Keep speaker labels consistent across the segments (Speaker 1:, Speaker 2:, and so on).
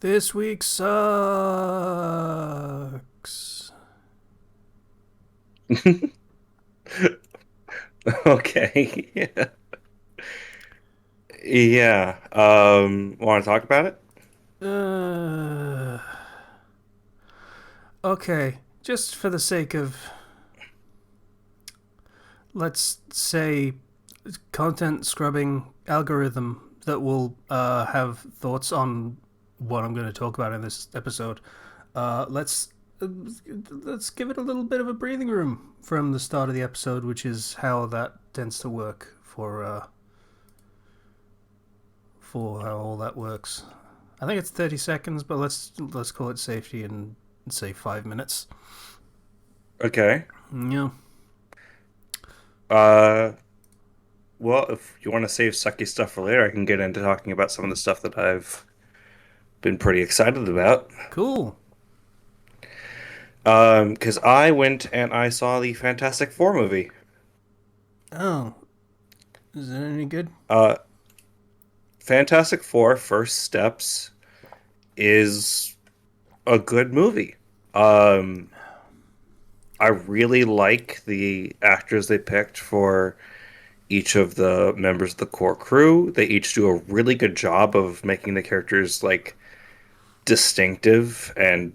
Speaker 1: This week sucks.
Speaker 2: Okay. Yeah. Yeah. Want to talk about it?
Speaker 1: Uh, okay, just for the sake of, let's say, content scrubbing algorithm that will have thoughts on what I'm going to talk about in this episode. Let's give it a little bit of a breathing room from the start of the episode, which is how that tends to work for how all that works. I think it's 30 seconds, but let's call it safety and say 5 minutes.
Speaker 2: Okay.
Speaker 1: Yeah.
Speaker 2: Uh, well, if you want to save sucky stuff for later, I can get into talking about some of the stuff that I've been pretty excited about.
Speaker 1: Cool.
Speaker 2: Because I went and I saw the Fantastic Four movie.
Speaker 1: Oh, is it any good?
Speaker 2: Uh, Fantastic Four First Steps is a good movie. Um, I really like the actors they picked for each of the members of the core crew. They each do a really good job of making the characters like distinctive and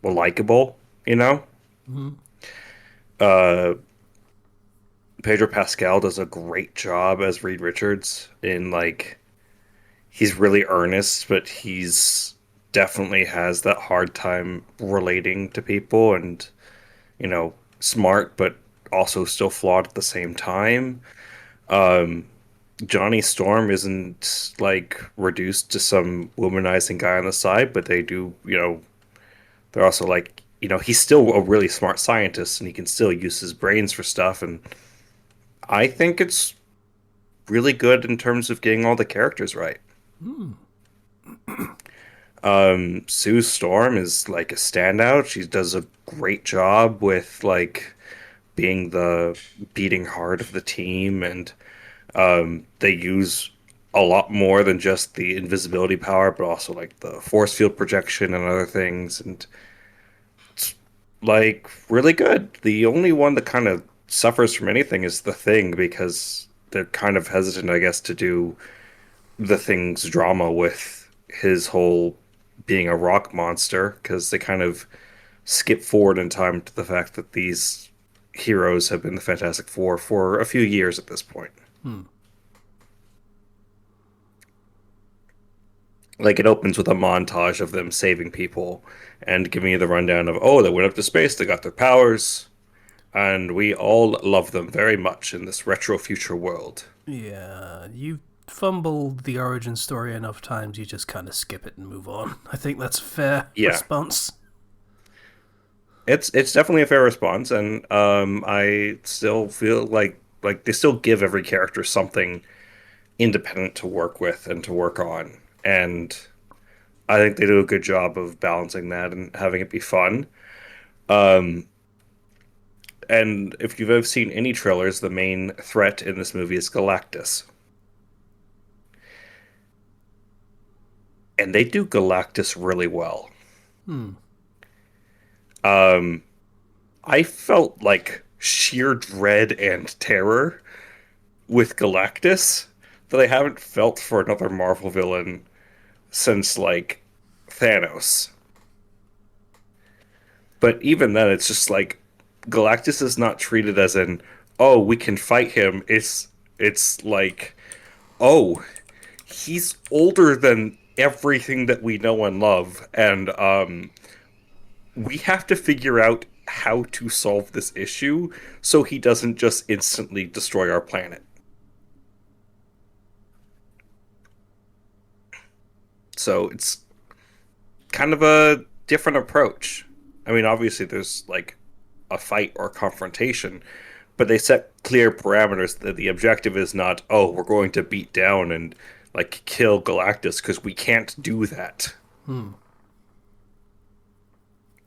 Speaker 2: well, likable, you know?
Speaker 1: Mm-hmm.
Speaker 2: Uh Pedro Pascal does a great job as Reed Richards in like he's really earnest, but he's definitely has that hard time relating to people and, smart but also still flawed at the same time. Um Johnny Storm isn't like reduced to some womanizing guy on the side, but they do, they're also like, he's still a really smart scientist and he can still use his brains for stuff. And I think it's really good in terms of getting all the characters right.
Speaker 1: Mm.
Speaker 2: Sue Storm is like a standout. She does a great job with like being the beating heart of the team, and they use a lot more than just the invisibility power, but also like the force field projection and other things, and like really good. The only one that kind of suffers from anything is the Thing because they're kind of hesitant, I guess, to do the Thing's drama with his whole being a rock monster because they kind of skip forward in time to the fact that these heroes have been the Fantastic Four for a few years at this point.
Speaker 1: Hmm.
Speaker 2: Like it opens with a montage of them saving people and giving you the rundown of, oh, they went up to space, they got their powers, and we all love them very much in this retro future world.
Speaker 1: Yeah, you fumbled the origin story enough times, you just kind of skip it and move on. I think that's a fair
Speaker 2: Yeah,
Speaker 1: response.
Speaker 2: it's definitely a fair response, and I still feel like they still give every character something independent to work with and to work on, and I think they do a good job of balancing that and having it be fun. Um, and if you've ever seen any trailers, the main threat in this movie is Galactus. And they do Galactus really well.
Speaker 1: Hmm.
Speaker 2: Um, I felt like sheer dread and terror with Galactus that I haven't felt for another Marvel villain since like Thanos. But even then, it's just like Galactus is not treated as an oh we can fight him. It's like oh he's older than everything that we know and love, and we have to figure out how to solve this issue so he doesn't just instantly destroy our planet. So it's kind of a different approach. I mean, obviously, there's like a fight or confrontation, but they set clear parameters that the objective is not, oh, we're going to beat down and like kill Galactus because we can't do that.
Speaker 1: Hmm.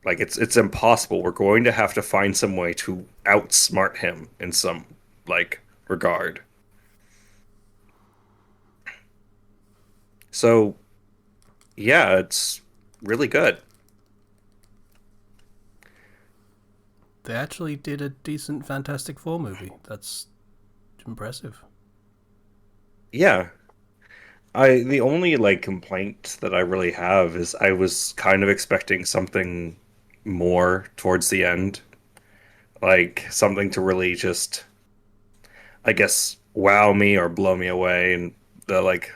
Speaker 2: Like it's impossible. We're going to have to find some way to outsmart him in some like regard. So Yeah, it's really good.
Speaker 1: They actually did a decent Fantastic Four movie. That's impressive.
Speaker 2: Yeah. The only like complaint that I really have is I was kind of expecting something more towards the end, like something to really just, I guess, wow me or blow me away. And the like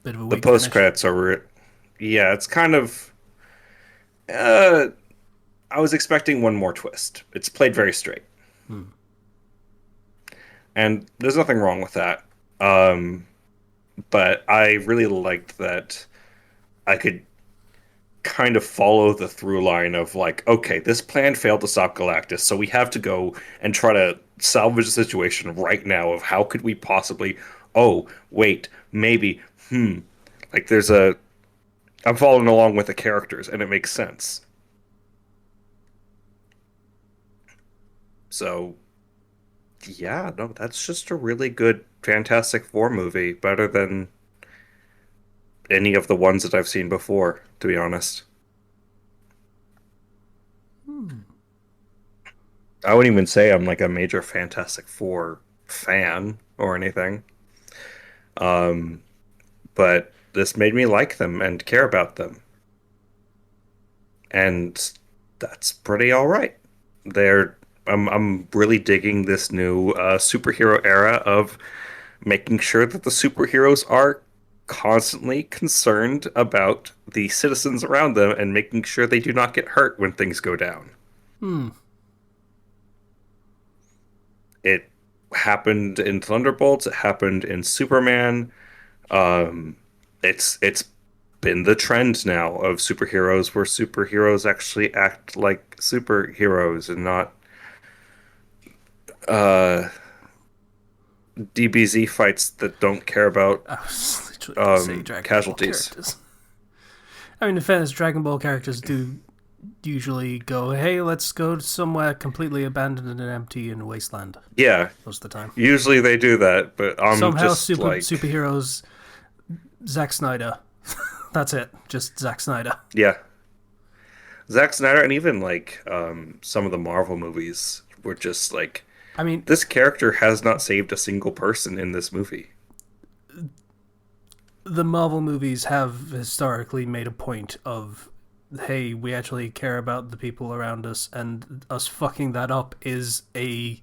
Speaker 1: Bit of a
Speaker 2: the
Speaker 1: weak
Speaker 2: post
Speaker 1: finish.
Speaker 2: credits yeah, it's kind of. Uh, I was expecting one more twist. It's played very straight,
Speaker 1: Hmm.
Speaker 2: and there's nothing wrong with that. Um, but I really liked that I could kind of follow the through line of like, okay, this plan failed to stop Galactus, so we have to go and try to salvage the situation right now of how could we possibly, oh, wait, maybe, like I'm following along with the characters and it makes sense. So, yeah, no, that's just a really good Fantastic Four movie, better than any of the ones that I've seen before, to be honest.
Speaker 1: Hmm.
Speaker 2: I wouldn't even say I'm like a major Fantastic Four fan or anything. Um, but this made me like them and care about them. And that's pretty all right. They're I'm really digging this new superhero era of making sure that the superheroes are constantly concerned about the citizens around them and making sure they do not get hurt when things go down.
Speaker 1: Hmm.
Speaker 2: It happened in Thunderbolts, it happened in Superman. Um, it's been the trend now of superheroes where superheroes actually act like superheroes and not uh, DBZ fights that don't care about
Speaker 1: I was literally going to say Dragon Ball
Speaker 2: casualties.
Speaker 1: characters. I mean, in fairness, Dragon Ball characters do usually go, hey, let's go to somewhere completely abandoned and empty in a wasteland
Speaker 2: Yeah,
Speaker 1: most of the time.
Speaker 2: usually they do that, but I'm
Speaker 1: Somehow,
Speaker 2: just like,
Speaker 1: superheroes, Zack Snyder. That's it. Just Zack Snyder.
Speaker 2: yeah, Zack Snyder and even like some of the Marvel movies were just like,
Speaker 1: I mean,
Speaker 2: this character has not saved a single person in this movie.
Speaker 1: the Marvel movies have historically made a point of, hey, we actually care about the people around us, and us fucking that up is a,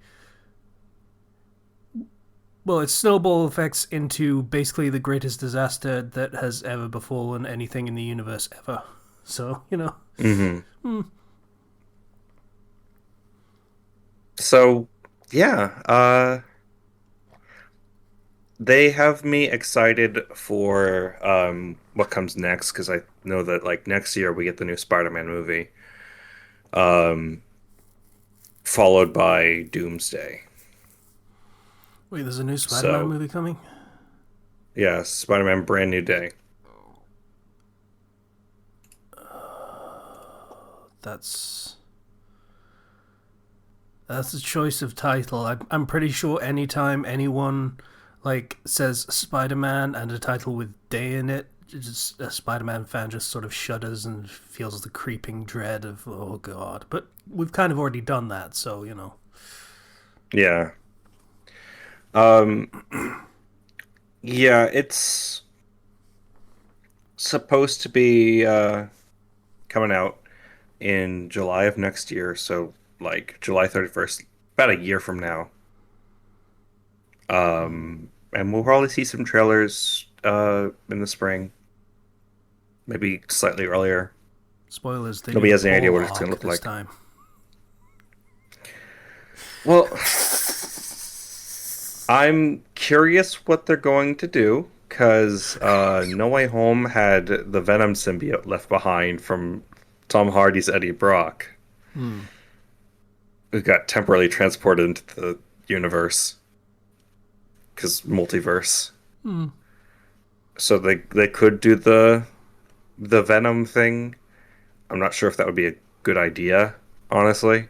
Speaker 1: well, it snowball effects into basically the greatest disaster that has ever befallen anything in the universe ever. So, you know.
Speaker 2: Hmm. So yeah, they have me excited for what comes next because I know that like next year we get the new Spider-Man movie, um, followed by Doomsday.
Speaker 1: Wait, there's a new Spider Man
Speaker 2: So
Speaker 1: movie coming?
Speaker 2: yeah, Spider-Man Brand New Day.
Speaker 1: That's. That's a choice of title. I'm pretty sure anytime anyone like says Spider-Man and a title with day in it, just a Spider-Man fan just sort of shudders and feels the creeping dread of oh god. But we've kind of already done that, so you know.
Speaker 2: Yeah. Um, yeah, it's supposed to be coming out in July of next year, so like July 31st, about a year from now. And we'll probably see some trailers in the spring, maybe slightly earlier.
Speaker 1: Spoilers: they
Speaker 2: Nobody
Speaker 1: do a
Speaker 2: has any idea
Speaker 1: pole
Speaker 2: what it's going to
Speaker 1: arc
Speaker 2: look
Speaker 1: this
Speaker 2: like.
Speaker 1: time.
Speaker 2: Well, I'm curious what they're going to do because No Way Home had the Venom symbiote left behind from Tom Hardy's Eddie Brock,
Speaker 1: Hmm.
Speaker 2: who got temporarily transported into the universe because multiverse.
Speaker 1: Hmm.
Speaker 2: So they could do the Venom thing. I'm not sure if that would be a good idea, honestly.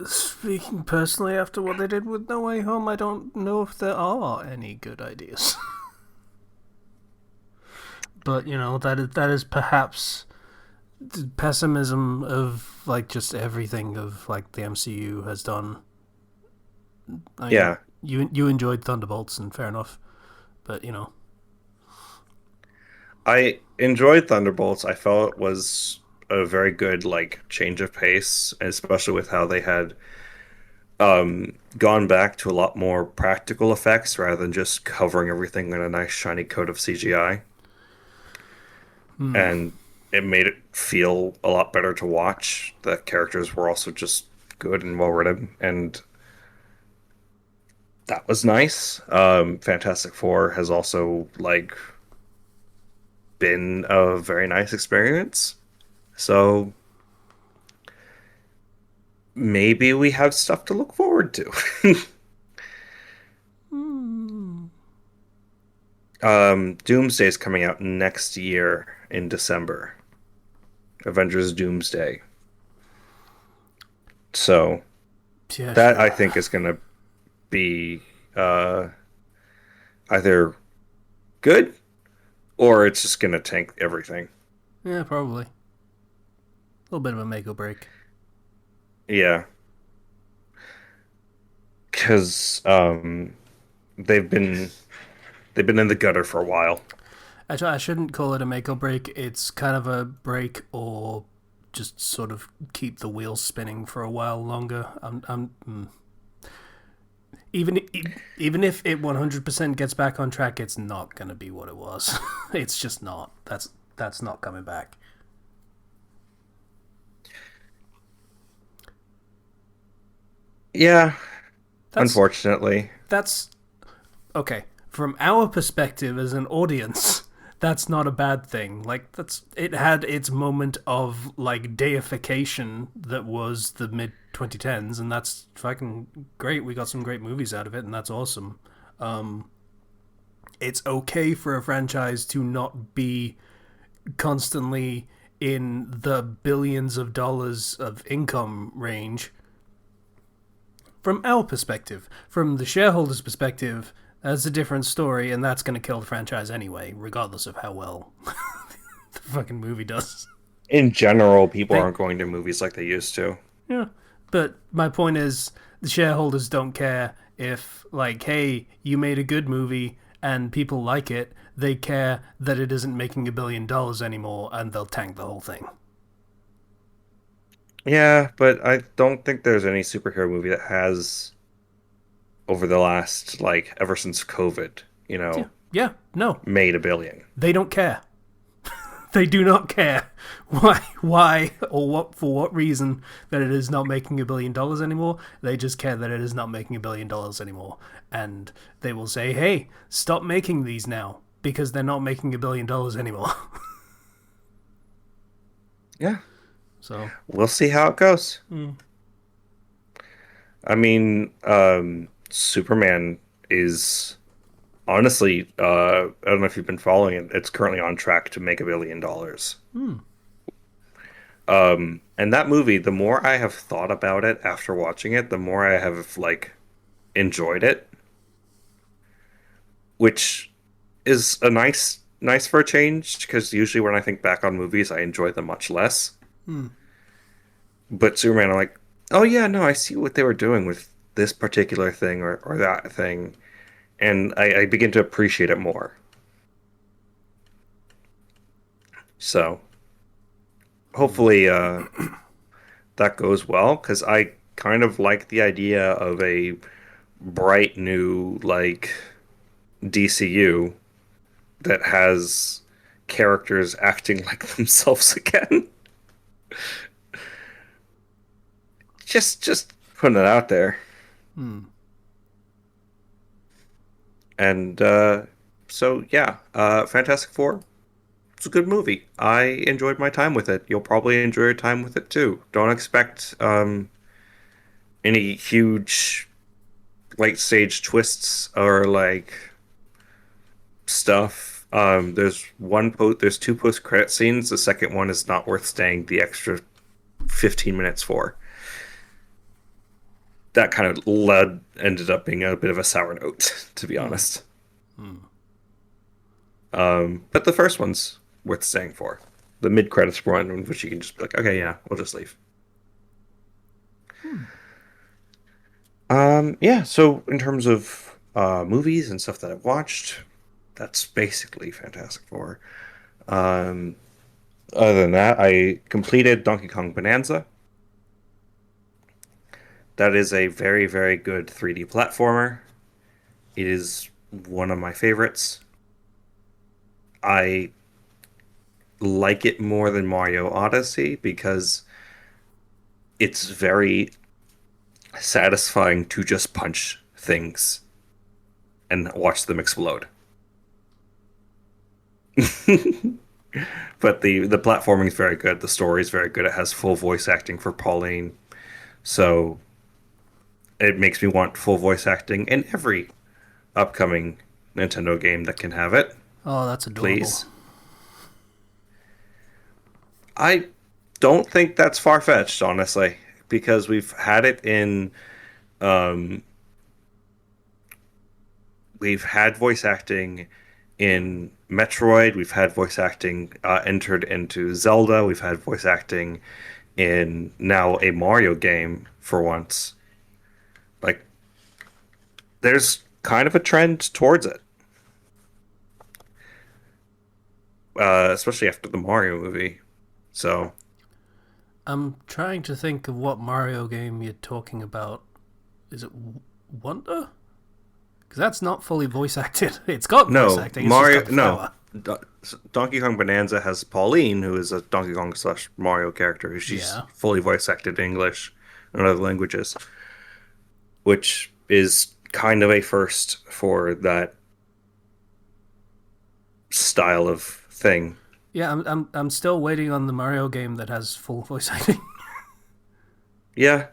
Speaker 1: Speaking personally, after what they did with No Way Home, I don't know if there are any good ideas. But that is perhaps the pessimism of like just everything of like the MCU has done. I mean,
Speaker 2: Yeah,
Speaker 1: you enjoyed Thunderbolts, and fair enough, but
Speaker 2: I enjoyed Thunderbolts. I felt it was a very good like change of pace, especially with how they had gone back to a lot more practical effects rather than just covering everything in a nice shiny coat of CGI. And it made it feel a lot better to watch. The characters were also just good and well written, and that was nice. Fantastic Four has also like been a very nice experience. So maybe we have stuff to look forward to. Doomsday's coming out next year in December. Avengers Doomsday. So
Speaker 1: yeah,
Speaker 2: that I
Speaker 1: sure,
Speaker 2: think is going to be uh, either good or it's just going to tank everything.
Speaker 1: yeah, probably a little bit of a make or break.
Speaker 2: Yeah, because they've been they've been in the gutter for a while.
Speaker 1: Actually, I shouldn't call it a make or break. It's kind of a break or just sort of keep the wheels spinning for a while longer. Even even if it 100% gets back on track, it's not going to be what it was. It's just not. That's not coming back.
Speaker 2: Yeah,
Speaker 1: That's
Speaker 2: unfortunately.
Speaker 1: that's okay. From our perspective as an audience, that's not a bad thing. Like that's it had its moment of like deification that was the mid 2010s, and that's fucking great. We got some great movies out of it, and that's awesome. It's okay for a franchise to not be constantly in the billions of dollars of income range. From our perspective, from the shareholders' perspective, that's a different story, and that's going to kill the franchise anyway, regardless of how well the fucking movie does.
Speaker 2: In general, people
Speaker 1: They,
Speaker 2: aren't going to movies like they used to.
Speaker 1: yeah. But my point is, the shareholders don't care if, like, hey, you made a good movie and people like it. They care that it isn't making $1 billion anymore, and they'll tank the whole thing.
Speaker 2: Yeah, but I don't think there's any superhero movie that has over the last like ever since COVID,
Speaker 1: Yeah, yeah, no,
Speaker 2: made a billion.
Speaker 1: they don't care. They do not care why, or what for what reason that it is not making $1 billion anymore. They just care that it is not making $1 billion anymore, and they will say, "Hey, stop making these now because they're not making $1 billion anymore."
Speaker 2: Yeah,
Speaker 1: So,
Speaker 2: we'll see how it goes.
Speaker 1: mm.
Speaker 2: I mean, Superman is honestly, I don't know if you've been following it. It's currently on track to make $1 billion. And that movie, the more I have thought about it after watching it, the more I have like enjoyed it, which is a nice for a change because usually when I think back on movies, I enjoy them much less. But Superman, I'm like, oh yeah, no, I see what they were doing with this particular thing or that thing, and I begin to appreciate it more. So hopefully that goes well because I kind of like the idea of a bright new like DCU that has characters acting like themselves again. Just putting it out there. And so yeah, Fantastic Four. It's a good movie. I enjoyed my time with it. You'll probably enjoy your time with it too. Don't expect any huge late stage twists or like stuff. There's two post credit scenes. The second one is not worth staying the extra 15 minutes for. that kind of ended up being a bit of a sour note, to be
Speaker 1: Hmm.
Speaker 2: honest.
Speaker 1: Hmm.
Speaker 2: But the first one's worth staying for. The mid credits one, in which you can just be like, okay, yeah, we'll just leave.
Speaker 1: Hmm.
Speaker 2: Yeah, so in terms of movies and stuff that I've watched, that's basically Fantastic Four. Um, Other than that, I completed Donkey Kong Bonanza. That is a very, very good 3D platformer. It is one of my favorites. I like it more than Mario Odyssey because it's very satisfying to just punch things and watch them explode. But the platforming is very good. The story is very good. It has full voice acting for Pauline, so it makes me want full voice acting in every upcoming Nintendo game that can have it.
Speaker 1: Oh, that's adorable.
Speaker 2: Please. I don't think that's far fetched, honestly, because we've had it in. Um, we've had voice acting in Metroid. We've had voice acting entered into Zelda. We've had voice acting in now a Mario game for once. Like, there's kind of a trend towards it, especially after the Mario movie. So,
Speaker 1: I'm trying to think of what Mario game you're talking about. Is it Wonder? Because that's not fully voice acted. It's got voice
Speaker 2: no,
Speaker 1: acting. It's just
Speaker 2: Mario,
Speaker 1: got the
Speaker 2: no.
Speaker 1: flower.
Speaker 2: Do- Donkey Kong Bonanza has Pauline, who is a Donkey Kong slash Mario character. She's
Speaker 1: Yeah.
Speaker 2: fully voice acted in English and other languages, which is kind of a first for that style of thing.
Speaker 1: Yeah, I'm still waiting on the Mario game that has full voice acting.
Speaker 2: Yeah.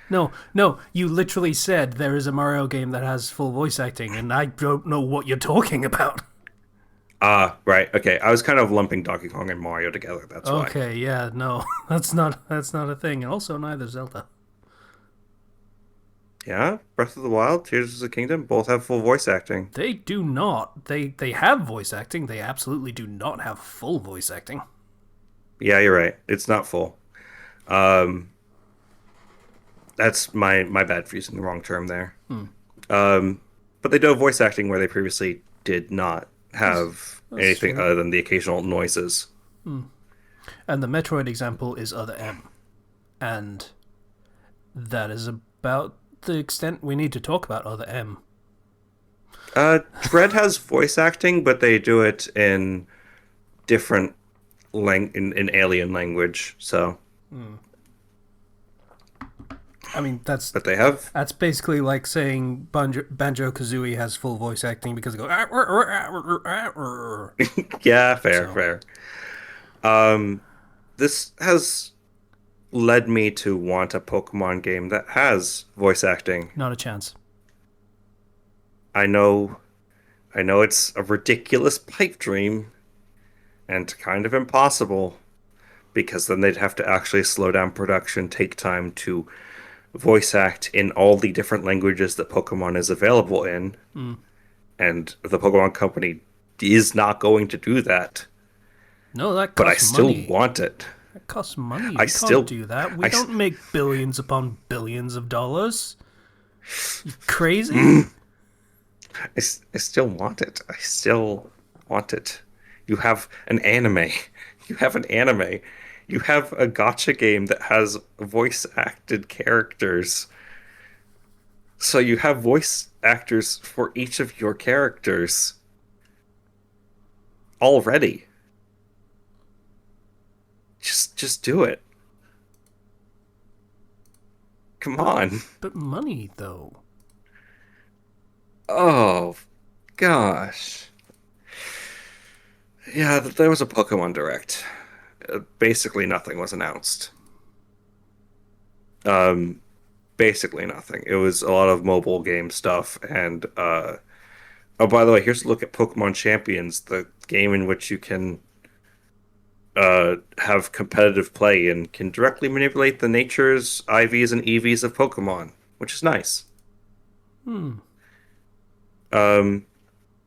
Speaker 1: No, no, you literally said there is a Mario game that has full voice acting, and I don't know what you're talking about.
Speaker 2: Ah, right. Okay. I was kind of lumping Donkey Kong and Mario together. That's why.
Speaker 1: Okay, yeah, no, that's not a thing, and also neither Zelda.
Speaker 2: Yeah. Breath of the Wild, Tears of the Kingdom both have full voice acting.
Speaker 1: They do not. They have voice acting. They absolutely do not have full voice acting.
Speaker 2: Yeah, you're right. It's not full. Um, that's my bad for using the wrong term there.
Speaker 1: Hmm.
Speaker 2: But they do have voice acting where they previously did not have
Speaker 1: That's
Speaker 2: anything
Speaker 1: true.
Speaker 2: other than the occasional noises.
Speaker 1: Hmm. And the Metroid example is Other M, and that is about the extent we need to talk about Other M.
Speaker 2: Dread has voice acting, but they do it in different in alien language. So,
Speaker 1: Hmm. I mean, that's
Speaker 2: but they have.
Speaker 1: that's basically like saying Banjo Kazooie has full voice acting because they go.
Speaker 2: Yeah, fair,
Speaker 1: So,
Speaker 2: fair. This has led me to want a Pokemon game that has voice acting.
Speaker 1: not a chance.
Speaker 2: I know, I know it's a ridiculous pipe dream and kind of impossible because then they'd have to actually slow down production, take time to voice act in all the different languages that Pokemon is available in,
Speaker 1: Hmm.
Speaker 2: and the Pokemon Company is not going to do that.
Speaker 1: No, that
Speaker 2: But I
Speaker 1: costs
Speaker 2: still
Speaker 1: money.
Speaker 2: want it.
Speaker 1: That costs money.
Speaker 2: I
Speaker 1: We can't
Speaker 2: still,
Speaker 1: do that. We
Speaker 2: I,
Speaker 1: don't make billions upon billions of dollars. You crazy?
Speaker 2: I, I still want it. I still want it. You have an anime. You have an anime. You have a gotcha game that has voice acted characters. So you have voice actors for each of your characters already. Just do it. Come on.
Speaker 1: But money, though.
Speaker 2: Oh gosh. Yeah, there was a Pokemon Direct. Basically nothing was announced. Um, basically nothing. It was a lot of mobile game stuff and oh, by the way, here's a look at Pokemon Champions, the game in which you can have competitive play and can directly manipulate the natures, IVs, and EVs of Pokemon. which is nice.
Speaker 1: Hmm.
Speaker 2: Um,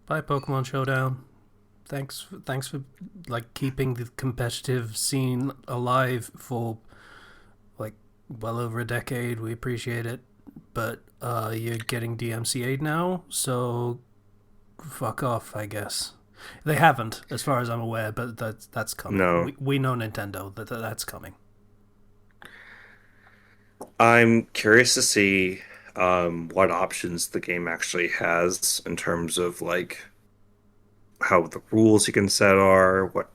Speaker 1: Bye, Pokemon Showdown. Thanks for like keeping the competitive scene alive for like well over a decade. We appreciate it, but you're getting DMCA'd now, so fuck off, I guess. They haven't, as far as I'm aware, but that's coming.
Speaker 2: no,
Speaker 1: We know Nintendo that's coming.
Speaker 2: I'm curious to see what options the game actually has in terms of like how the rules you can set are, what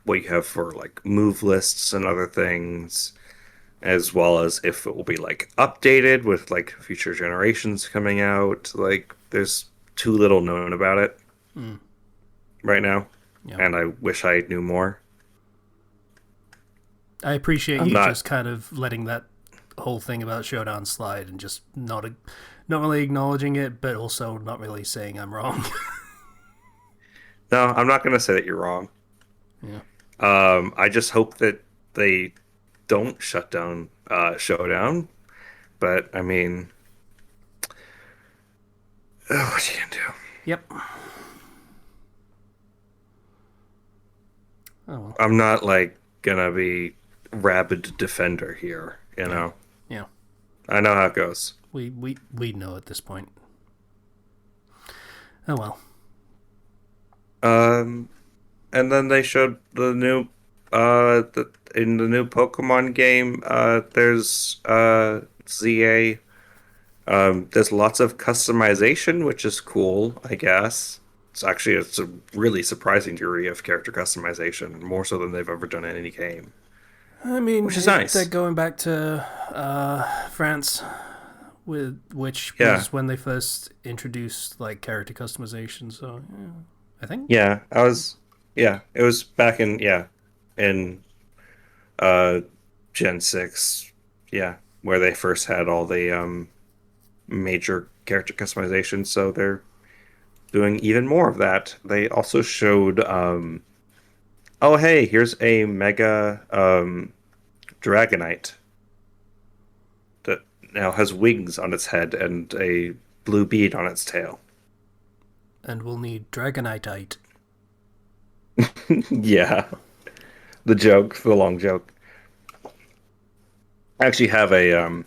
Speaker 2: you have for like move lists and other things, as well as if it will be like updated with like future generations coming out. Like there's too little known about it
Speaker 1: Mm,
Speaker 2: right now,
Speaker 1: yeah,
Speaker 2: and I wish I knew more.
Speaker 1: I appreciate
Speaker 2: I'm
Speaker 1: you
Speaker 2: not
Speaker 1: just kind of letting that whole thing about Showdown slide and just not really acknowledging it, but also not really saying I'm wrong.
Speaker 2: no, I'm not gonna say that you're wrong.
Speaker 1: Yeah.
Speaker 2: I just hope that they don't shut down Showdown. But I mean, what you can do?
Speaker 1: Yep. Oh well.
Speaker 2: I'm not like gonna be rabid defender here, you
Speaker 1: Yeah.
Speaker 2: know.
Speaker 1: Yeah.
Speaker 2: I know how it goes.
Speaker 1: We know at this point. Oh well.
Speaker 2: Um, and then they showed the new in the new Pokemon game, there's ZA. There's lots of customization, which is cool, I guess. It's a really surprising degree of character customization, more so than they've ever done in any game,
Speaker 1: I mean,
Speaker 2: which is
Speaker 1: they're
Speaker 2: nice.
Speaker 1: going back to France, with which
Speaker 2: Yeah.
Speaker 1: was when they first introduced like character customization. So yeah, I think.
Speaker 2: Yeah, yeah, it was back in uh Gen 6. Yeah, where they first had all the major character customization, so they're doing even more of that. They also showed oh hey, here's a mega Dragonite that now has wings on its head and a blue bead on its tail.
Speaker 1: And we'll need Dragonite.
Speaker 2: Yeah, the joke, the long joke. I actually have a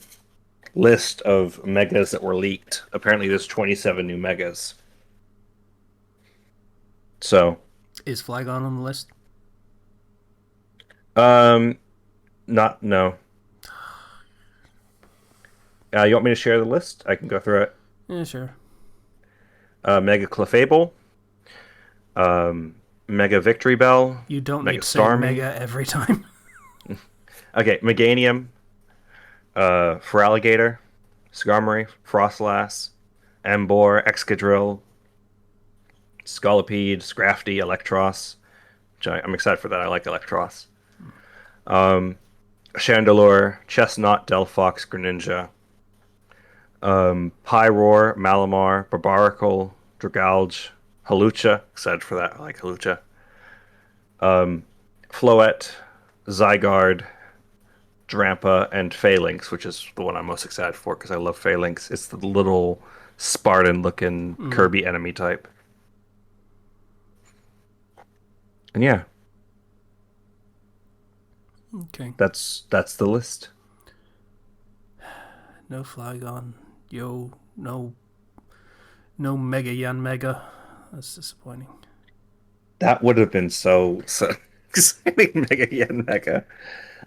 Speaker 2: list of megas that were leaked. Apparently, there's 27 new megas. So,
Speaker 1: Is Flygon on the list?
Speaker 2: um, not no. You want me to share the list? I can go through it.
Speaker 1: Yeah, sure.
Speaker 2: Mega Clefable, Mega Victory Bell,
Speaker 1: You don't need
Speaker 2: Mega
Speaker 1: to say
Speaker 2: Starmie.
Speaker 1: Mega every time.
Speaker 2: Okay, Meganium, Feraligatr, Skarmory, Frostlass, Emboar, Excadrill, Scolipede, Scrafty, Electros. I'm excited for that. I like Electros. Chandelure, Chestnut, Delphox, Greninja, Pyroar, Malamar, Barbaracle, Dragalge, Halucha. Excited for that. I like Halucha. Floette, Zygarde, Drampa, and Phalanx, which is the one I'm most excited for because I love Phalanx. It's the little Spartan looking
Speaker 1: Mm,
Speaker 2: Kirby enemy type. And yeah,
Speaker 1: okay.
Speaker 2: that's the list.
Speaker 1: No Flygon. Yo, no Mega Yan Mega. That's disappointing.
Speaker 2: That would have been so exciting, Mega Yen Mega.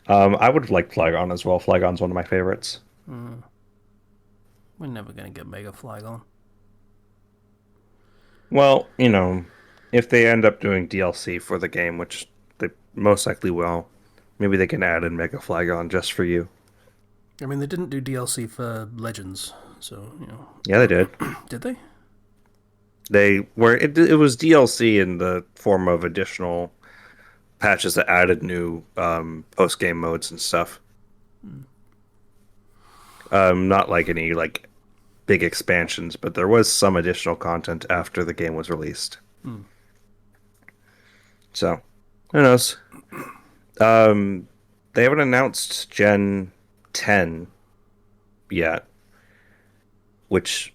Speaker 2: I would like Flygon as well. Flygon's one of my favorites.
Speaker 1: Mm, we're never gonna get Mega Flygon.
Speaker 2: Well, you know, if they end up doing DLC for the game, which they most likely will, maybe they can add in Mega Flygon just for you.
Speaker 1: I mean, they didn't do DLC for Legends, so
Speaker 2: Yeah, they did.
Speaker 1: did they?
Speaker 2: It was DLC in the form of additional patches that added new post game modes and stuff. Not like any like big expansions, but there was some additional content after the game was released.
Speaker 1: Mm.
Speaker 2: So, who knows? Um, they haven't announced Gen 10 yet. which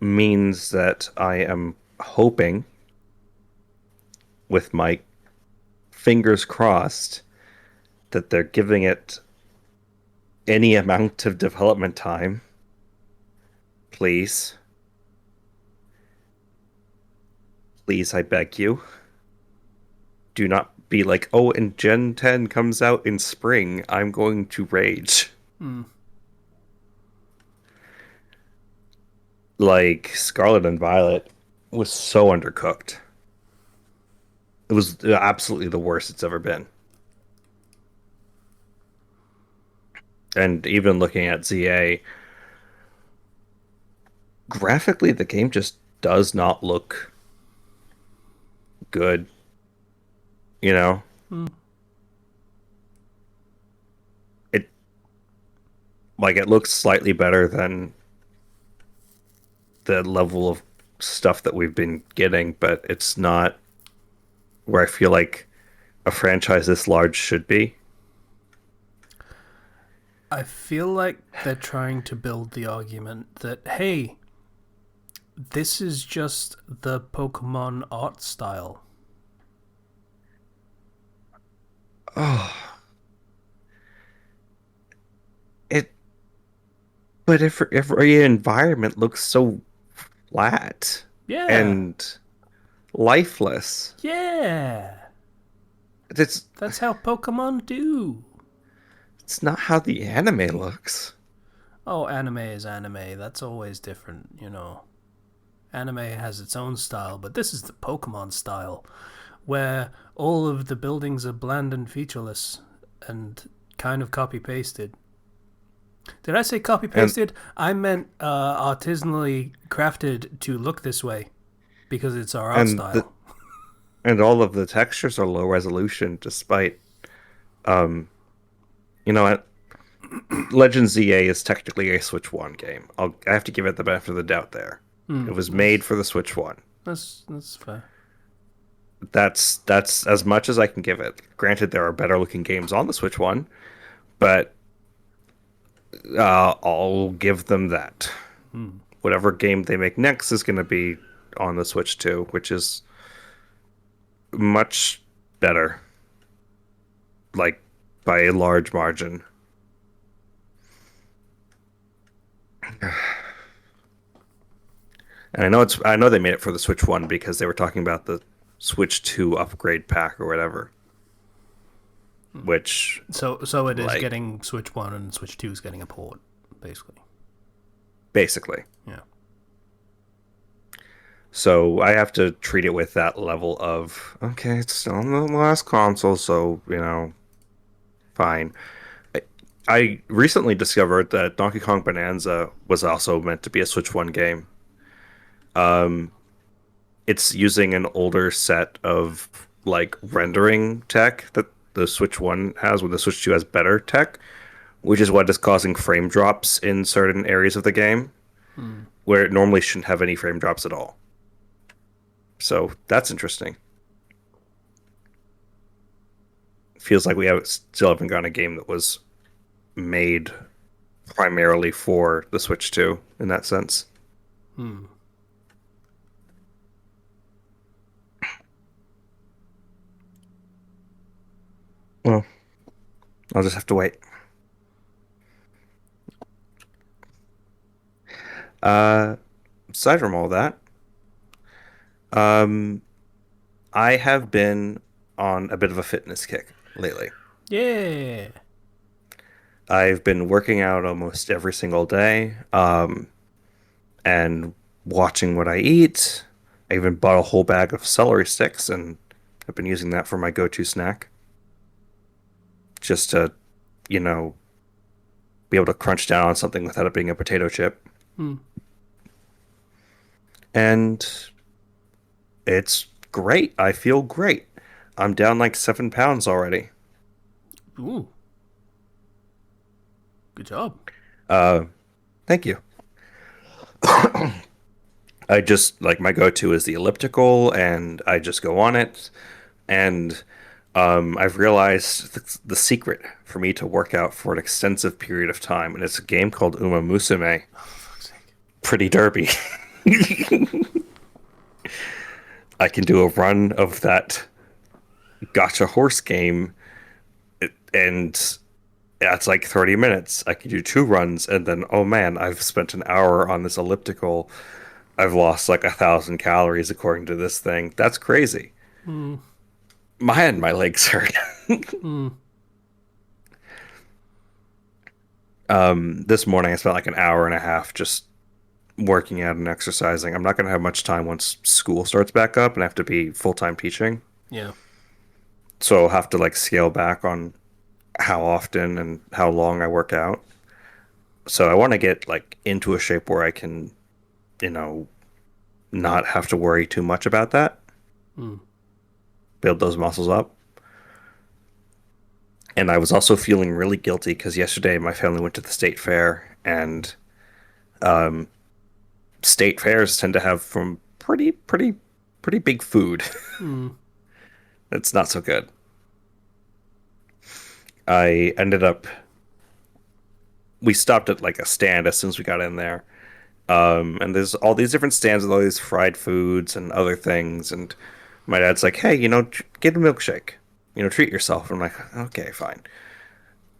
Speaker 2: means that I am hoping, with my fingers crossed, that they're giving it any amount of development time. Please. Please, I beg you. Do not be like, oh, and Gen 10 comes out in spring. I'm going to rage.
Speaker 1: Mm.
Speaker 2: Like, Scarlet and Violet was so undercooked. It was absolutely the worst it's ever been. And even looking at ZA, graphically, the game just does not look good. You know,
Speaker 1: Mm.
Speaker 2: it like it looks slightly better than the level of stuff that we've been getting, but it's not where I feel like a franchise this large should be.
Speaker 1: I feel like they're trying to build the argument that, hey, this is just the Pokemon art style.
Speaker 2: Oh, it. But if every environment looks so flat
Speaker 1: Yeah.
Speaker 2: and lifeless,
Speaker 1: Yeah.
Speaker 2: it's
Speaker 1: That's how Pokemon do.
Speaker 2: it's not how the anime looks.
Speaker 1: Oh, anime is anime. That's always different, you know. Anime has its own style, but this is the Pokemon style, where all of the buildings are bland and featureless and kind of copy pasted. Did I say copy
Speaker 2: And
Speaker 1: pasted? I meant artisanally crafted to look this way because it's our art
Speaker 2: and the
Speaker 1: style.
Speaker 2: and all of the textures are low resolution despite um you know what, Legend ZA is technically a Switch 1 game. I have to give it the benefit of the doubt there. It was made
Speaker 1: That's,
Speaker 2: for the Switch 1.
Speaker 1: that's fair.
Speaker 2: That's as much as I can give it. Granted, there are better looking games on the Switch 1, but I'll give them that.
Speaker 1: Hmm.
Speaker 2: Whatever game they make next is going to be on the Switch 2, which is much better, like by a large margin. And I know they made it for the Switch 1 because they were talking about the Switch 2 upgrade pack or whatever, which
Speaker 1: So it is
Speaker 2: like
Speaker 1: getting Switch 1 and Switch 2 is getting a port, basically.
Speaker 2: basically.
Speaker 1: Yeah.
Speaker 2: So I have to treat it with that level of okay, it's on the last console, so fine. I, I recently discovered that Donkey Kong Bonanza was also meant to be a Switch 1 game. It's using an older set of like rendering tech that the Switch 1 has, where the Switch 2 has better tech, which is what is causing frame drops in certain areas of the game
Speaker 1: Hmm.
Speaker 2: where it normally shouldn't have any frame drops at all. So that's interesting. Feels like we still haven't gotten a game that was made primarily for the Switch 2 in that sense.
Speaker 1: Hmm.
Speaker 2: Well, I'll just have to wait. Uh, Aside from all that, um, I have been on a bit of a fitness kick lately.
Speaker 1: Yeah.
Speaker 2: I've been working out almost every single day, and watching what I eat. I even bought a whole bag of celery sticks, and I've been using that for my go-to snack, just to, you know, be able to crunch down on something without it being a potato chip.
Speaker 1: Hmm.
Speaker 2: And it's great. I feel great. I'm down like 7 pounds already.
Speaker 1: Ooh. Good job.
Speaker 2: Uh, Thank you. I just like my go-to is the elliptical, and I just go on it. And I've realized the secret for me to work out for an extensive period of time, and it's a game called Uma Musume.
Speaker 1: Oh, for fuck's sake.
Speaker 2: pretty derby. I can do a run of that gotcha horse game, and that's like 30 minutes. I can do two runs, and then, oh man, I've spent an hour on this elliptical. I've lost like 1,000 calories according to this thing. That's crazy.
Speaker 1: Mm,
Speaker 2: My legs hurt.
Speaker 1: mm,
Speaker 2: This morning I spent like an hour and a half just working out and exercising. I'm not going to have much time once school starts back up and I have to be full-time teaching.
Speaker 1: yeah.
Speaker 2: So I'll have to like scale back on how often and how long I work out. So I want to get like into a shape where I can, you know, not have to worry too much about that.
Speaker 1: Mm,
Speaker 2: Build those muscles up. And I was also feeling really guilty because yesterday my family went to the state fair, and um, state fairs tend to have from pretty big food.
Speaker 1: mm,
Speaker 2: It's not so good. I ended up we stopped at like a stand as soon as we got in there. And there's all these different stands with all these fried foods and other things. And my dad's like, "Hey, get a milkshake. Treat yourself." I'm like, "Okay, fine."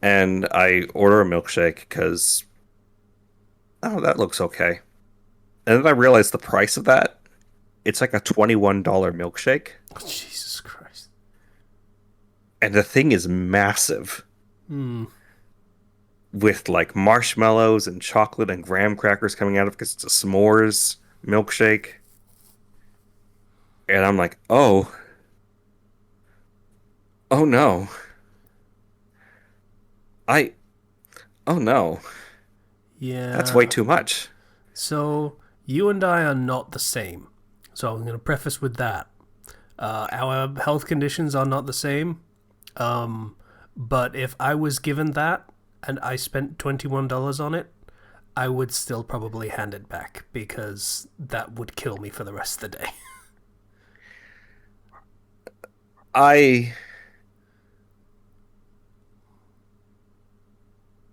Speaker 2: And I order a milkshake because, oh, that looks okay. And then I realized the price of that. It's like a $21 milkshake,
Speaker 1: Jesus Christ.
Speaker 2: and the thing is massive
Speaker 1: Mm,
Speaker 2: with like marshmallows and chocolate and graham crackers coming out of it because it's a s'mores milkshake. And I'm like, oh no, I, oh no, that's way
Speaker 1: yeah.
Speaker 2: too much.
Speaker 1: So you and I are not the same. So I'm going to preface with that. Our health conditions are not the same. Um, but if I was given that and I spent $21 on it, I would still probably hand it back because that would kill me for the rest of the day.
Speaker 2: I,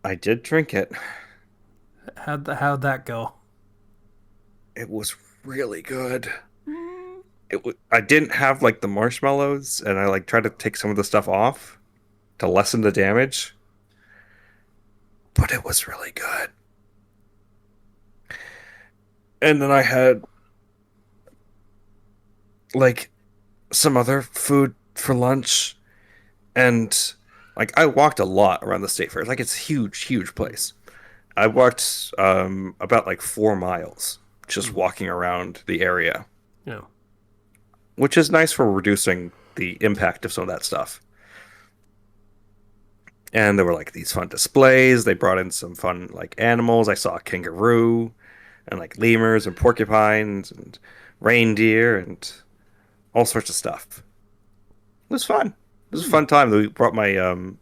Speaker 2: I did drink it.
Speaker 1: How'd that go?
Speaker 2: It was really good. I didn't have like the marshmallows, and I like tried to take some of the stuff off to lessen the damage, but it was really good. And then I had like some other food for lunch, and like I walked a lot around the state fair. Like it's a huge place. I walked about like 4 miles just
Speaker 1: Mm,
Speaker 2: walking around the area,
Speaker 1: yeah.
Speaker 2: which is nice for reducing the impact of some of that stuff. And there were like these fun displays. They brought in some fun like animals. I saw a kangaroo and like lemurs and porcupines and reindeer and all sorts of stuff. It was fun. It was a
Speaker 1: Mm,
Speaker 2: fun time. We brought my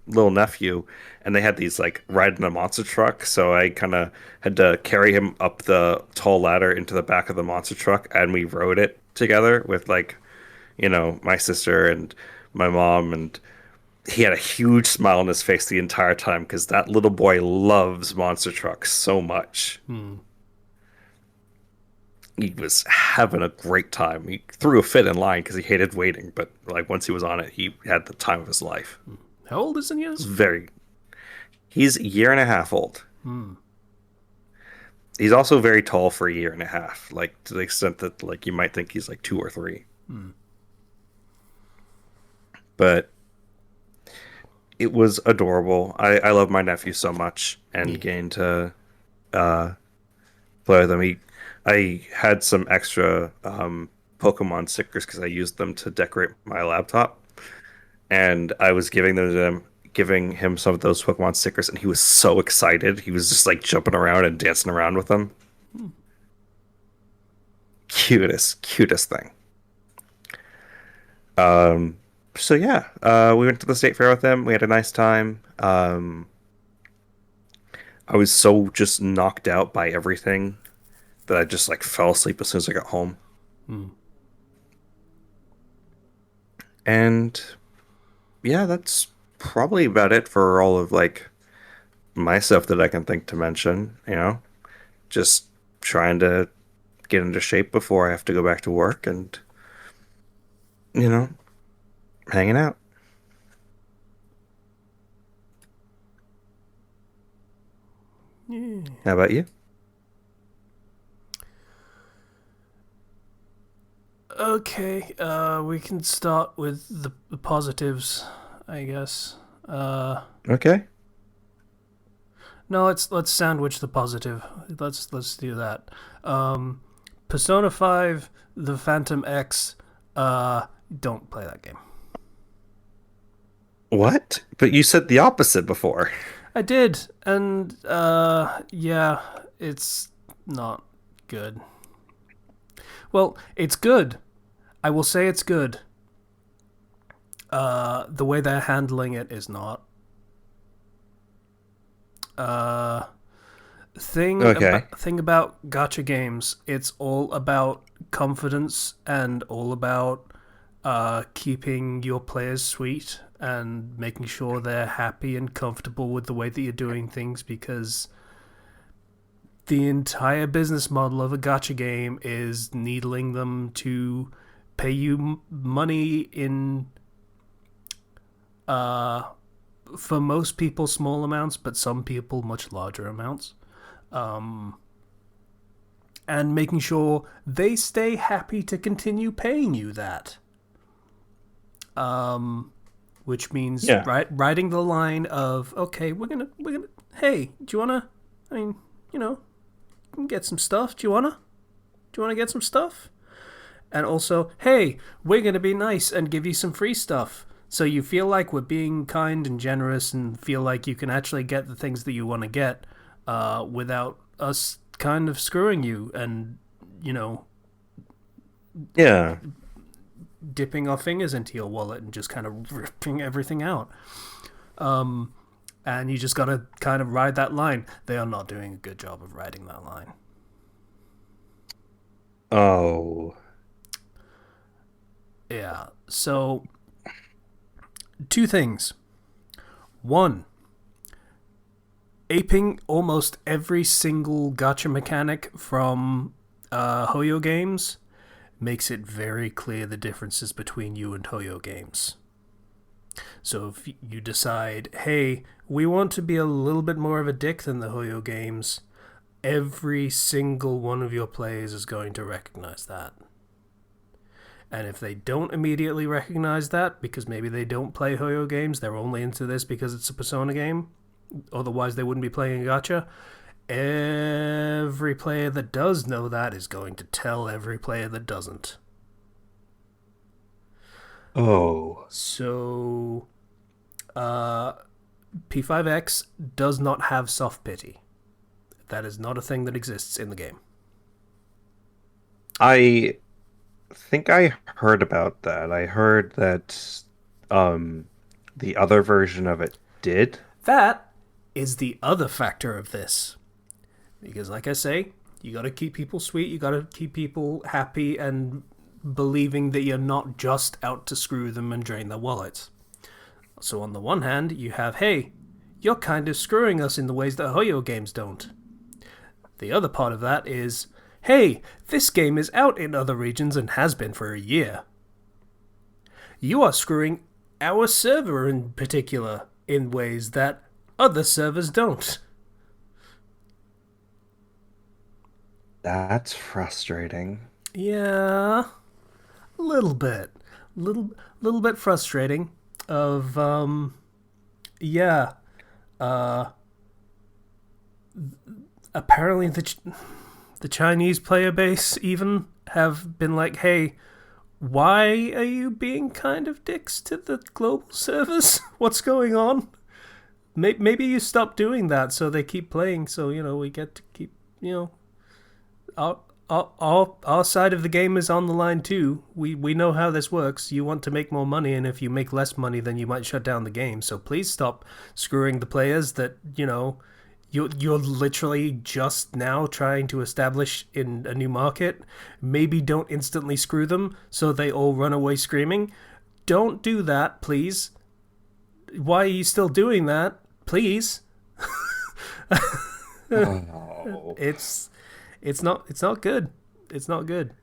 Speaker 2: little nephew, and they had these like riding a monster truck. So I kind of had to carry him up the tall ladder into the back of the monster truck, and we rode it together with like my sister and my mom, and he had a huge smile on his face the entire time because that little boy loves monster trucks so much.
Speaker 1: mm.
Speaker 2: He was having a great time. He threw a fit in line because he hated waiting, but like once he was on it, he had the time of his life.
Speaker 1: How old is he?
Speaker 2: It's very. He's a year and a half old.
Speaker 1: Mm,
Speaker 2: He's also very tall for a year and a half, like to the extent that like you might think he's like 2 or 3.
Speaker 1: mm.
Speaker 2: But it was adorable. I love my nephew so much, and
Speaker 1: Yeah.
Speaker 2: getting to uh, play with him. I had some extra Pokemon stickers because I used them to decorate my laptop, and I was giving him some of those Pokemon stickers, and he was so excited. He was just like jumping around and dancing around with them.
Speaker 1: Mm.
Speaker 2: Cutest thing. So yeah, we went to the state fair with him. We had a nice time. I was so just knocked out by everything that I just like fell asleep as soon as I got home.
Speaker 1: Mm.
Speaker 2: And yeah, that's probably about it for all of like my stuff that I can think to mention. Just trying to get into shape before I have to go back to work and, you know, hanging out.
Speaker 1: Yeah.
Speaker 2: How about you?
Speaker 1: Okay, we can start with the positives, I guess.
Speaker 2: Okay.
Speaker 1: No, let's sandwich the positive. Let's do that. Um, Persona 5, the Phantom X. Don't play that game.
Speaker 2: What? But you said the opposite before.
Speaker 1: I did, and yeah, it's not good. Well, it's good. I will say it's good. The way they're handling it is not. Uh,
Speaker 2: Okay.
Speaker 1: thing about gacha games, it's all about confidence and all about keeping your players sweet and making sure they're happy and comfortable with the way that you're doing things, because the entire business model of a gacha game is needling them to pay you money in uh for most people small amounts, but some people much larger amounts, um and making sure they stay happy to continue paying you that, which means
Speaker 2: Yeah.
Speaker 1: riding the line of, okay, we're gonna hey, do you wanna, I mean, you know, you can get some stuff. Do you wanna get some stuff? And also, hey, we're going to be nice and give you some free stuff. So you feel like we're being kind and generous and feel like you can actually get the things that you want to get without us kind of screwing you and, you know,
Speaker 2: Yeah.
Speaker 1: dipping our fingers into your wallet and just kind of ripping everything out. Um, and you just got to kind of ride that line. They are not doing a good job of riding that line.
Speaker 2: Oh.
Speaker 1: Yeah. So, two things. One, aping almost every single gacha mechanic from Hoyo games makes it very clear the differences between you and Hoyo games. So if you decide, hey, we want to be a little bit more of a dick than the Hoyo games, every single one of your players is going to recognize that. And if they don't immediately recognize that, because maybe they don't play Hoyo games, they're only into this because it's a Persona game, otherwise they wouldn't be playing a gacha, every player that does know that is going to tell every player that doesn't.
Speaker 2: Oh.
Speaker 1: So, uh, P5X does not have soft pity. That is not a thing that exists in the game.
Speaker 2: I think I heard about that. I heard that um the other version of it did.
Speaker 1: That is the other factor of this. Because, like I say, you gotta keep people sweet, you gotta keep people happy and believing that you're not just out to screw them and drain their wallets. So, on the one hand, you have, hey, you're kind of screwing us in the ways that Hoyo games don't. The other part of that is, hey, this game is out in other regions and has been for a year. You are screwing our server in particular in ways that other servers don't.
Speaker 2: That's frustrating.
Speaker 1: Yeah, a little bit, little bit frustrating. Of yeah, uh, apparently the Chinese player base even have been like, hey, why are you being kind of dicks to the global servers? What's going on? Maybe you stop doing that so they keep playing, so, you know, we get to keep, you know, our side of the game is on the line too. We know how this works. You want to make more money, and if you make less money, then you might shut down the game. So please stop screwing the players that, you know, you're literally just now trying to establish in a new market. Maybe don't instantly screw them so they all run away screaming. Don't do that, please. Why are you still doing that? Please.
Speaker 2: Oh.
Speaker 1: It's It's not good. It's not good.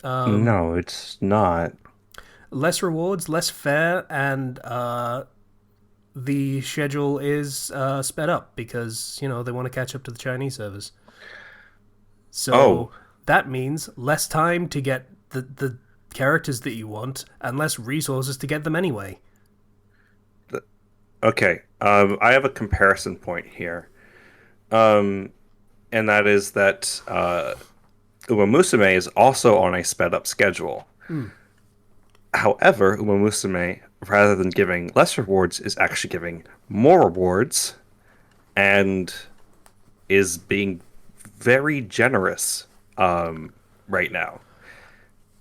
Speaker 2: No, it's not.
Speaker 1: Less rewards, less fair, and the schedule is sped up because they want to catch up to the Chinese servers.
Speaker 2: Oh,
Speaker 1: So that means less time to get the characters that you want and less resources to get them anyway.
Speaker 2: okay. I have a comparison point here. And that is that Uma Musume is also on a sped up schedule.
Speaker 1: Hmm.
Speaker 2: However, Uma Musume, rather than giving less rewards, is actually giving more rewards and is being very generous right now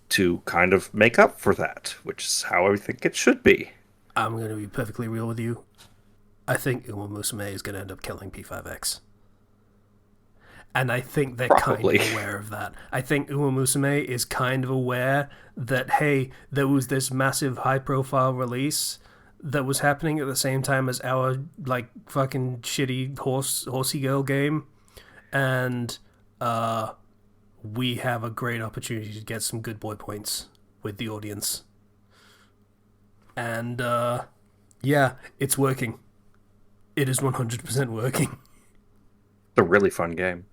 Speaker 2: to kind of make up for that, which is how I think it should be.
Speaker 1: I'm going to be perfectly real with you. I think Uma Musume is going to end up killing P5X. And I think they're
Speaker 2: Probably.
Speaker 1: kind of aware of that. I think Uma Musume is kind of aware that, hey, there was this massive high profile release that was happening at the same time as our, like, fucking shitty horsey girl game. And we have a great opportunity to get some good boy points with the audience. And, yeah, it's working. It is 100% working.
Speaker 2: It's a really fun game.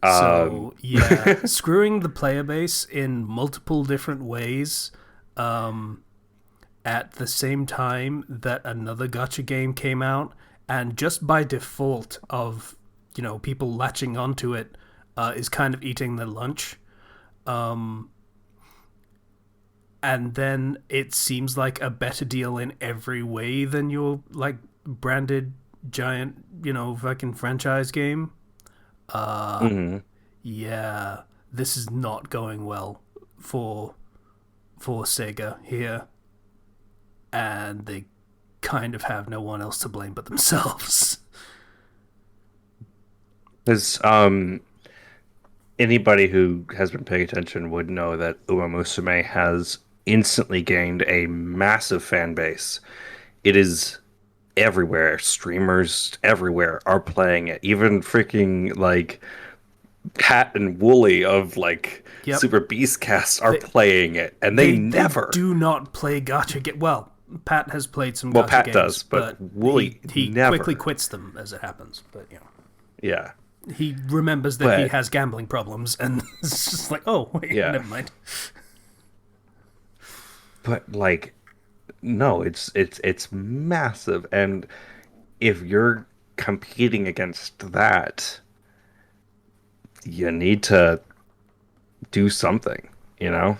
Speaker 1: So yeah, screwing the player base in multiple different ways, at the same time that another gacha game came out, and just by default of people latching onto it, is kind of eating their lunch. And then it seems like a better deal in every way than your like branded giant, fucking franchise game.
Speaker 2: Mhm.
Speaker 1: Yeah, this is not going well for Sega here, and they kind of have no one else to blame but themselves.
Speaker 2: There's anybody who has been paying attention would know that Uma Musume has instantly gained a massive fan base. It is everywhere. Streamers everywhere are playing it. Even freaking like Pat and Wooly of like
Speaker 1: Yep,
Speaker 2: Super Beastcast are
Speaker 1: they
Speaker 2: playing it, and they
Speaker 1: they
Speaker 2: never.
Speaker 1: do not play gacha game. Well, Pat has played some
Speaker 2: Well,
Speaker 1: gacha
Speaker 2: Pat
Speaker 1: games,
Speaker 2: does, but
Speaker 1: but
Speaker 2: Wooly
Speaker 1: he quickly
Speaker 2: never.
Speaker 1: quits them as it happens. But
Speaker 2: Yeah,
Speaker 1: he remembers that he
Speaker 2: but
Speaker 1: has gambling problems, and it's just like, oh wait,
Speaker 2: yeah,
Speaker 1: never mind.
Speaker 2: but like no, it's massive, and if you're competing against that, you need to do something, you know?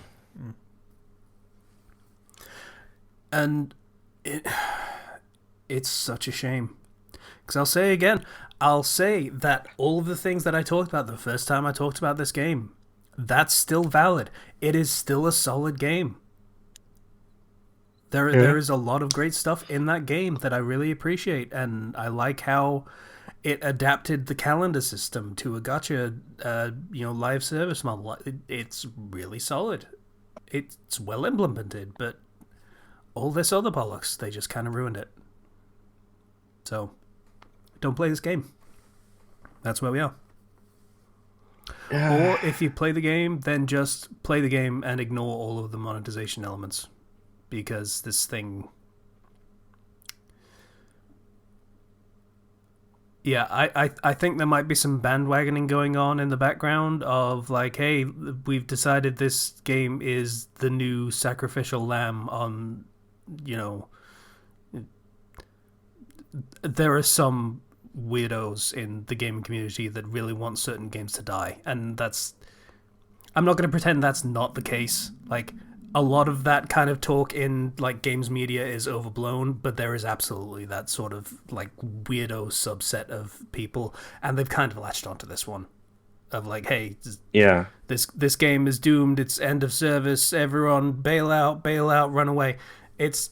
Speaker 1: And it's such a shame. Because I'll say again, I'll say that all of the things that I talked about the first time I talked about this game, that's still valid. It is still a solid game.
Speaker 2: Yeah.
Speaker 1: There is a lot of great stuff in that game that I really appreciate, and I like how it adapted the calendar system to a gacha, live service model. It's really solid. It's well implemented, but all this other bollocks, they just kind of ruined it. So, don't play this game. That's where we are. Or if you play the game, then just play the game and ignore all of the monetization elements. Because this thing... Yeah, I think there might be some bandwagoning going on in the background of like, hey, we've decided this game is the new sacrificial lamb on, there are some weirdos in the gaming community that really want certain games to die, and I'm not going to pretend that's not the case. Like, a lot of that kind of talk in like games media is overblown, but there is absolutely that sort of like weirdo subset of people, and they've kind of latched onto this one of like, hey,
Speaker 2: Yeah.
Speaker 1: this game is doomed, it's end of service, everyone bail out, run away. It's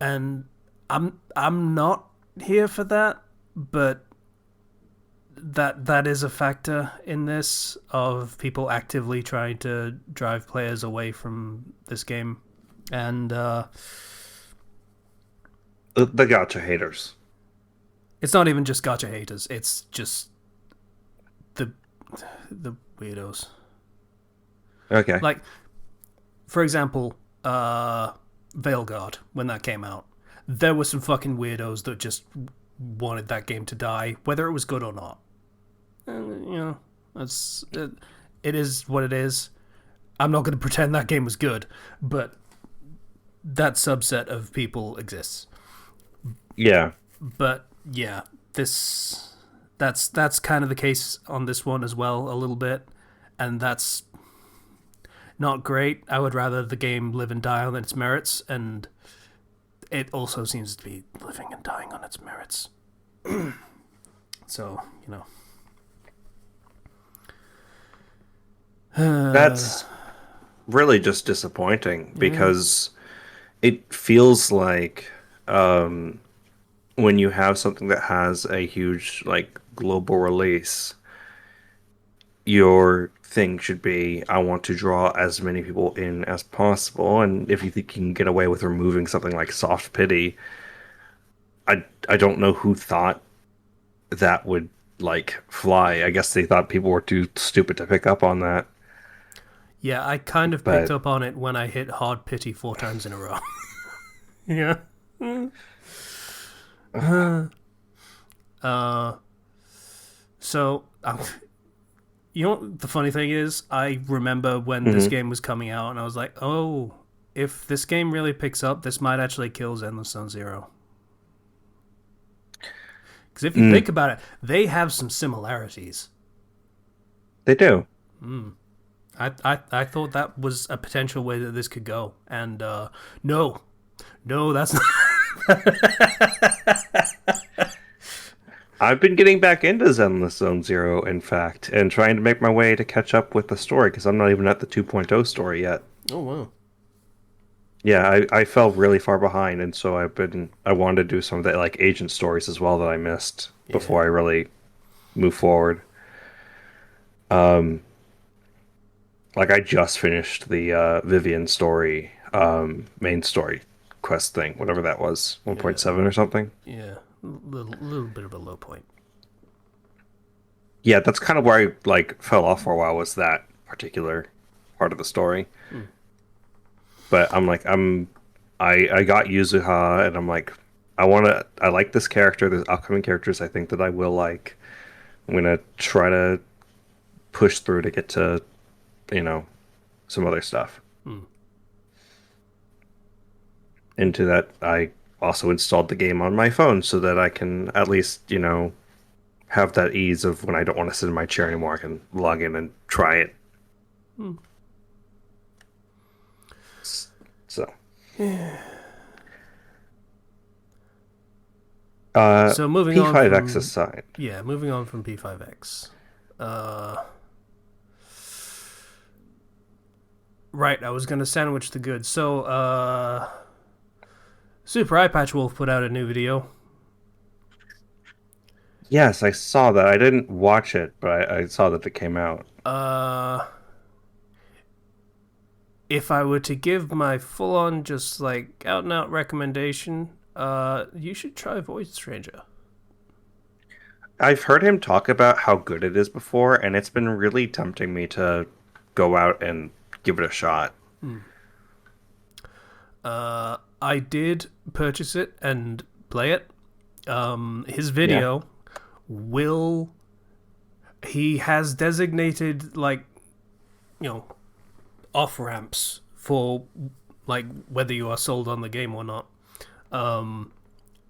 Speaker 1: and I'm not here for that, but that is a factor in this of people actively trying to drive players away from this game, and
Speaker 2: The gotcha haters.
Speaker 1: It's not even just gacha haters. It's just the the weirdos.
Speaker 2: Okay.
Speaker 1: Like, for example, Veilguard, when that came out, there were some fucking weirdos that just wanted that game to die, whether it was good or not. And, it is what it is. I'm not going to pretend that game was good, but that subset of people exists.
Speaker 2: Yeah.
Speaker 1: But yeah, this that's kind of the case on this one as well, a little bit, and that's not great. I would rather the game live and die on its merits, and it also seems to be living and dying on its merits. So,
Speaker 2: That's really just disappointing
Speaker 1: yeah,
Speaker 2: because it feels like when you have something that has a huge like global release, your thing should be I want to draw as many people in as possible. And if you think you can get away with removing something like soft pity, I don't know who thought that would like fly. I guess they thought people were too stupid to pick up on that.
Speaker 1: yeah. I kind of picked
Speaker 2: But
Speaker 1: up on it when I hit hard pity 4 times in a row. Yeah. Uh, so, the funny thing is, I remember when this
Speaker 2: mhm.
Speaker 1: game was coming out, and I was like, oh, if this game really picks up, this might actually kill Zenless Zone Zero. Because if you think
Speaker 2: Mm,
Speaker 1: about it, they have some similarities.
Speaker 2: they do.
Speaker 1: I thought that was a potential way that this could go, and no, no, that's not.
Speaker 2: I've been getting back into Zenless Zone Zero, in fact, and trying to make my way to catch up with the story because I'm not even at the 2.0 story yet.
Speaker 1: Oh wow.
Speaker 2: Yeah, I fell really far behind, and so I wanted to do some of the like agent stories as well that I missed
Speaker 1: Yeah,
Speaker 2: before I really move forward. Like I just finished the Vivian story, main story quest thing, whatever that was,
Speaker 1: yeah,
Speaker 2: 1.7 or something.
Speaker 1: yeah. Little bit of a low point.
Speaker 2: Yeah, that's kind of where I like fell off for a while was that particular part of the story.
Speaker 1: Hmm.
Speaker 2: But I got Yuzuha and I'm like I like this character, there's upcoming characters I think that I will like. I'm gonna try to push through to get to, you know, some other stuff.
Speaker 1: Hmm.
Speaker 2: Into that I also installed the game on my phone so that I can at least, have that ease of when I don't want to sit in my chair anymore, I can log in and try it.
Speaker 1: Hmm.
Speaker 2: So,
Speaker 1: Yeah.
Speaker 2: uh,
Speaker 1: So moving on
Speaker 2: P5X
Speaker 1: from
Speaker 2: aside,
Speaker 1: moving on from P5X. Right, I was gonna sandwich the goods. So Super Eye Patch Wolf put out a new video.
Speaker 2: yes, I saw that. I didn't watch it, but I saw that it came out.
Speaker 1: Uh, if I were to give my full on just like out and out recommendation, you should try Void Stranger.
Speaker 2: I've heard him talk about how good it is before, and it's been really tempting me to go out and give it a shot.
Speaker 1: Hmm. I did purchase it and play it. His
Speaker 2: Yeah.
Speaker 1: video will he has designated like you know off ramps for like whether you are sold on the game or not.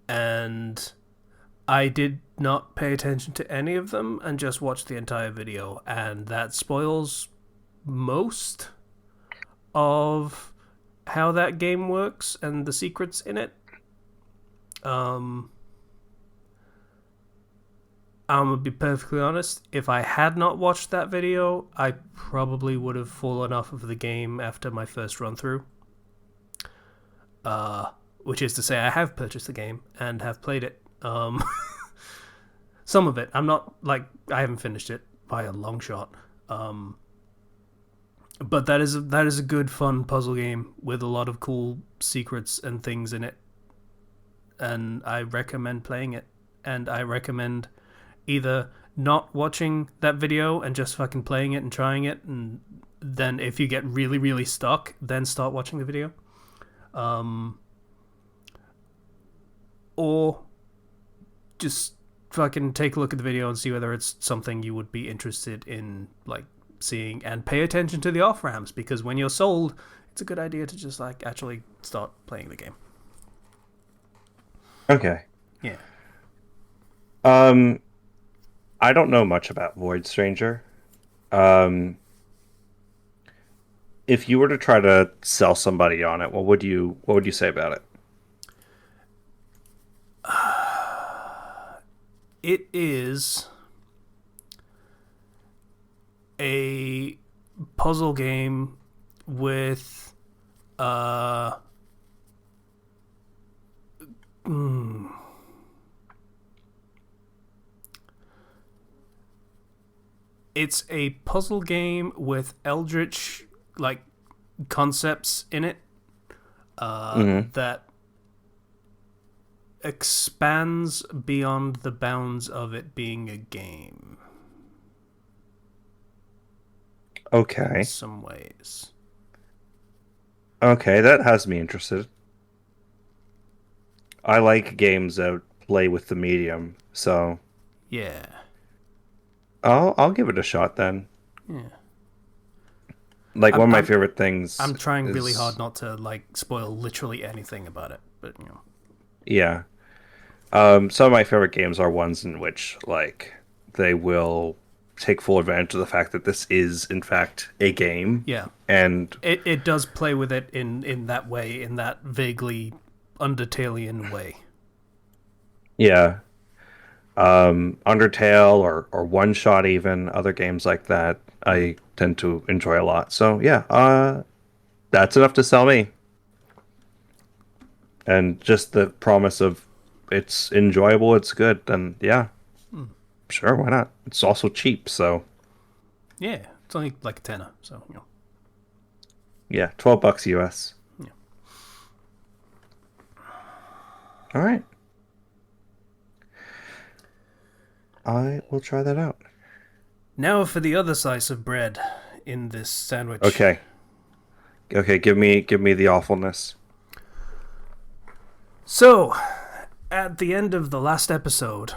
Speaker 1: And I did not pay attention to any of them and just watched the entire video, and that spoils most of how that game works and the secrets in it. Um, I'm gonna be perfectly honest. If I had not watched that video, I probably would have fallen off of the game after my first run through. Which is to say, I have purchased the game and have played it. Some of it. I'm not like I haven't finished it by a long shot. But that is a good fun puzzle game with a lot of cool secrets and things in it. and I recommend playing it. And I recommend either not watching that video and just fucking playing it and trying it, and then if you get really, really stuck, then start watching the video. Or just fucking take a look at the video and see whether it's something you would be interested in, like, seeing, and pay attention to the off ramps, because when you're sold, it's a good idea to just like actually start playing the game.
Speaker 2: Okay.
Speaker 1: Yeah.
Speaker 2: I don't know much about Void Stranger. Um, if you were to try to sell somebody on it, what would you say about it?
Speaker 1: It is a puzzle game with it's a puzzle game with eldritch like concepts in it that expands beyond the bounds of it being a game in
Speaker 2: Okay.
Speaker 1: some ways.
Speaker 2: Okay, that has me interested. I like games that play with the medium, so
Speaker 1: Yeah.
Speaker 2: I'll give it a shot then.
Speaker 1: Yeah.
Speaker 2: Like
Speaker 1: I'm
Speaker 2: one of my
Speaker 1: I'm
Speaker 2: favorite things
Speaker 1: I'm trying really
Speaker 2: is
Speaker 1: hard not to like spoil literally anything about it, but
Speaker 2: yeah. Some of my favorite games are ones in which like they will take full advantage of the fact that this is in fact a game,
Speaker 1: yeah.
Speaker 2: and
Speaker 1: It does play with it in that way, in that vaguely Undertalean way.
Speaker 2: yeah, Undertale or One Shot, even other games like that, I tend to enjoy a lot. So yeah, that's enough to sell me, and just the promise of it's enjoyable, it's good, then yeah, sure, why not? It's also cheap, so
Speaker 1: Yeah, it's only like a tenner, so
Speaker 2: yeah, $12 US.
Speaker 1: yeah.
Speaker 2: All right, I will try that out.
Speaker 1: Now for the other slice of bread in this sandwich.
Speaker 2: Okay. Okay, give me the awfulness.
Speaker 1: So, at the end of the last episode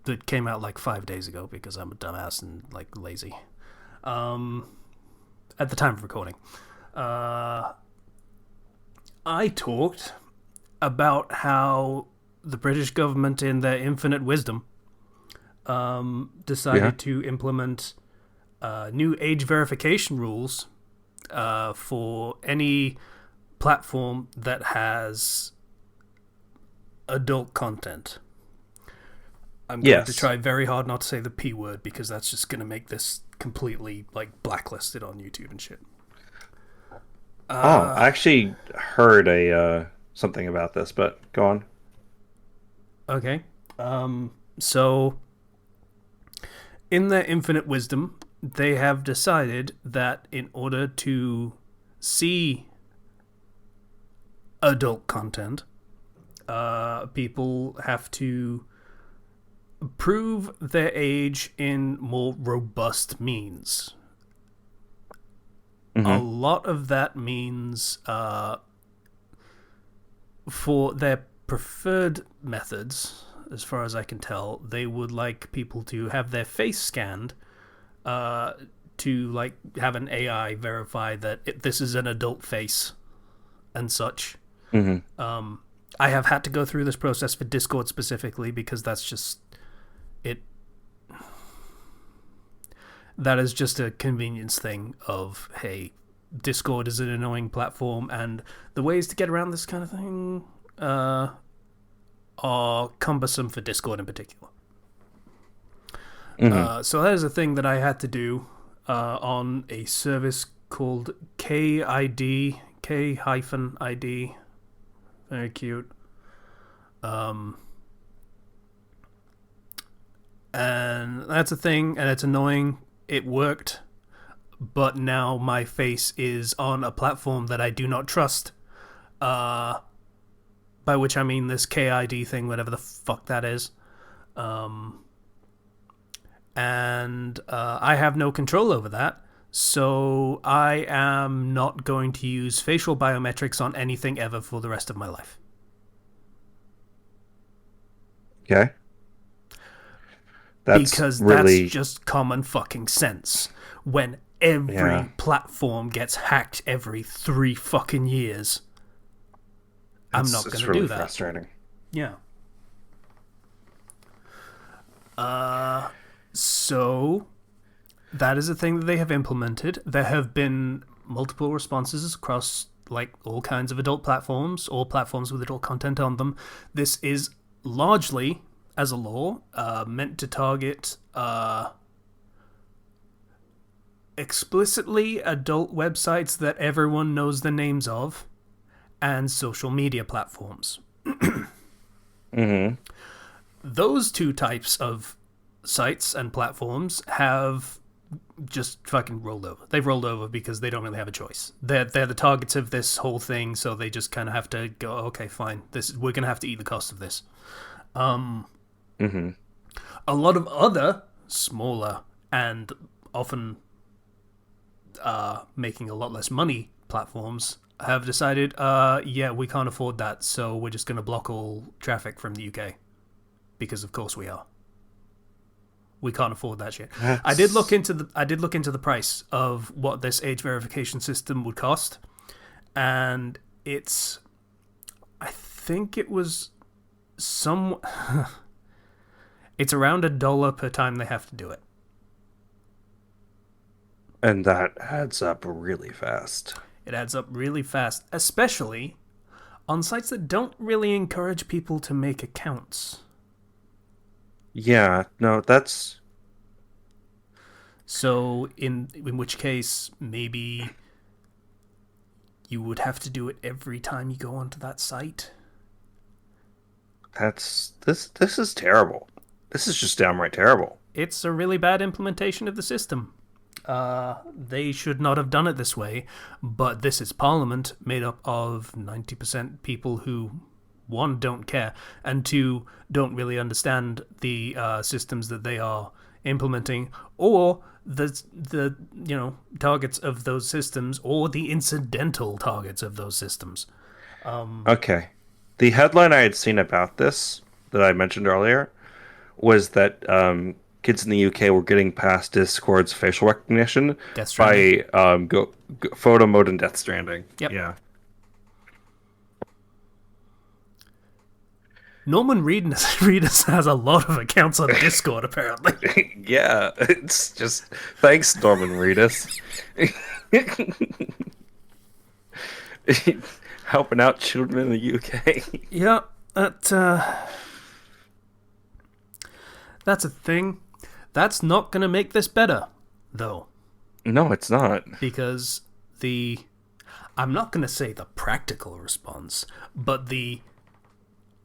Speaker 1: that came out like 5 days ago because I'm a dumbass and like lazy. At the time of recording, I talked about how the British government, in their infinite wisdom,
Speaker 2: Yeah.
Speaker 1: decided to implement new age verification rules for any platform that has adult content. I'm going to
Speaker 2: Yes.
Speaker 1: try very hard not to say the P word because that's just going to make this completely like blacklisted on YouTube and shit.
Speaker 2: Oh, I actually heard a something about this, but go on.
Speaker 1: Okay. So, in their infinite wisdom, they have decided that in order to see adult content, people have to prove their age in more robust means. A
Speaker 2: Hmm.
Speaker 1: lot of that means for their preferred methods, as far as I can tell, they would like people to have their face scanned to like have an AI verify that this is an adult face and such.
Speaker 2: Hmm.
Speaker 1: I have had to go through this process for Discord specifically because that's just it. That is just a convenience thing of, hey, Discord is an annoying platform, and the ways to get around this kind of thing are cumbersome for Discord in particular.
Speaker 2: Hmm.
Speaker 1: So that is a thing that I had to do on a service called KID, K-ID. Very cute. And that's a thing, and it's annoying. It worked, but now my face is on a platform that I do not trust. by which I mean this KID thing, whatever the fuck that is. And I have no control over that. So I am not going to use facial biometrics on anything ever for the rest of my life.
Speaker 2: Okay. That's
Speaker 1: Because that's
Speaker 2: really,
Speaker 1: just common fucking sense. When every
Speaker 2: yeah.
Speaker 1: platform gets hacked every 3 fucking years, I'm not going to
Speaker 2: really
Speaker 1: do that.
Speaker 2: Frustrating.
Speaker 1: Yeah. So that is a thing that they have implemented. There have been multiple responses across like all kinds of adult platforms, all platforms with adult content on them. This is largely, as a law, meant to target explicitly adult websites that everyone knows the names of and social media platforms.
Speaker 2: Mm-hmm.
Speaker 1: Those two types of sites and platforms have just fucking rolled over. They've rolled over because they don't really have a choice. They're the targets of this whole thing, so they just kind of have to go, okay, fine. We're going to have to eat the cost of this.
Speaker 2: Mm-hmm.
Speaker 1: A lot of other smaller and often making a lot less money platforms have decided, yeah, we can't afford that, so we're just going to block all traffic from the UK. Because of course we are. We can't afford that shit. I did look into the price of what this age verification system would cost, and I think it was it's around $1 per time they have to do it.
Speaker 2: And that adds up really fast.
Speaker 1: It adds up really fast, especially on sites that don't really encourage people to make accounts.
Speaker 2: Yeah, no, that's...
Speaker 1: So in which case, maybe you would have to do it every time you go onto that site.
Speaker 2: This is terrible. This is just downright terrible.
Speaker 1: It's a really bad implementation of the system. They should not have done it this way, but this is Parliament, made up of 90% people who, one, don't care, and two, don't really understand the systems that they are implementing, or the targets of those systems, or the incidental targets of those systems.
Speaker 2: Okay. The headline I had seen about this that I mentioned earlier was that kids in the UK were getting past Discord's facial recognition
Speaker 1: Death Stranding.
Speaker 2: by photo mode and Death Stranding.
Speaker 1: Yep.
Speaker 2: Yeah.
Speaker 1: Norman Reedus has a lot of accounts on Discord, apparently.
Speaker 2: Yeah, it's just thanks, Norman Reedus. Helping out children in the UK.
Speaker 1: Yeah, that's a thing. That's not going to make this better, though.
Speaker 2: No, it's not.
Speaker 1: Because I'm not going to say the practical response, but the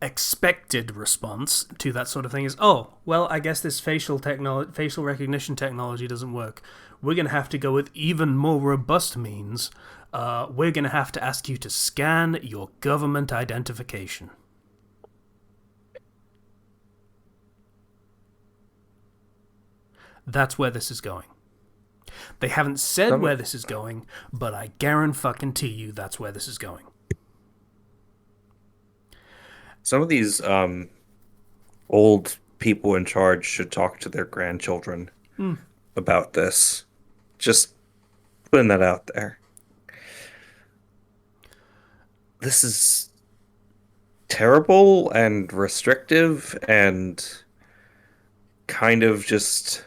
Speaker 1: expected response to that sort of thing is, oh, well, I guess this facial recognition technology doesn't work. We're going to have to go with even more robust means. We're going to have to ask you to scan your government identification. That's where this is going. They haven't said where this is going, but I guarantee you that's where this is going.
Speaker 2: Some of these old people in charge should talk to their grandchildren about this. Just putting that out there. This is terrible and restrictive and kind of just...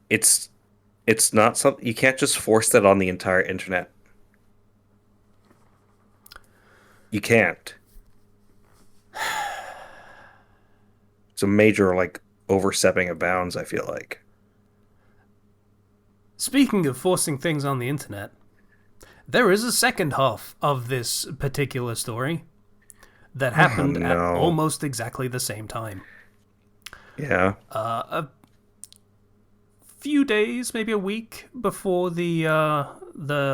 Speaker 2: It's not something... You can't just force that on the entire internet. You can't. It's a major, overstepping of bounds, I feel like.
Speaker 1: Speaking of forcing things on the internet, there is a second half of this particular story that happened at almost exactly the same time.
Speaker 2: Yeah.
Speaker 1: A few days, maybe a week before the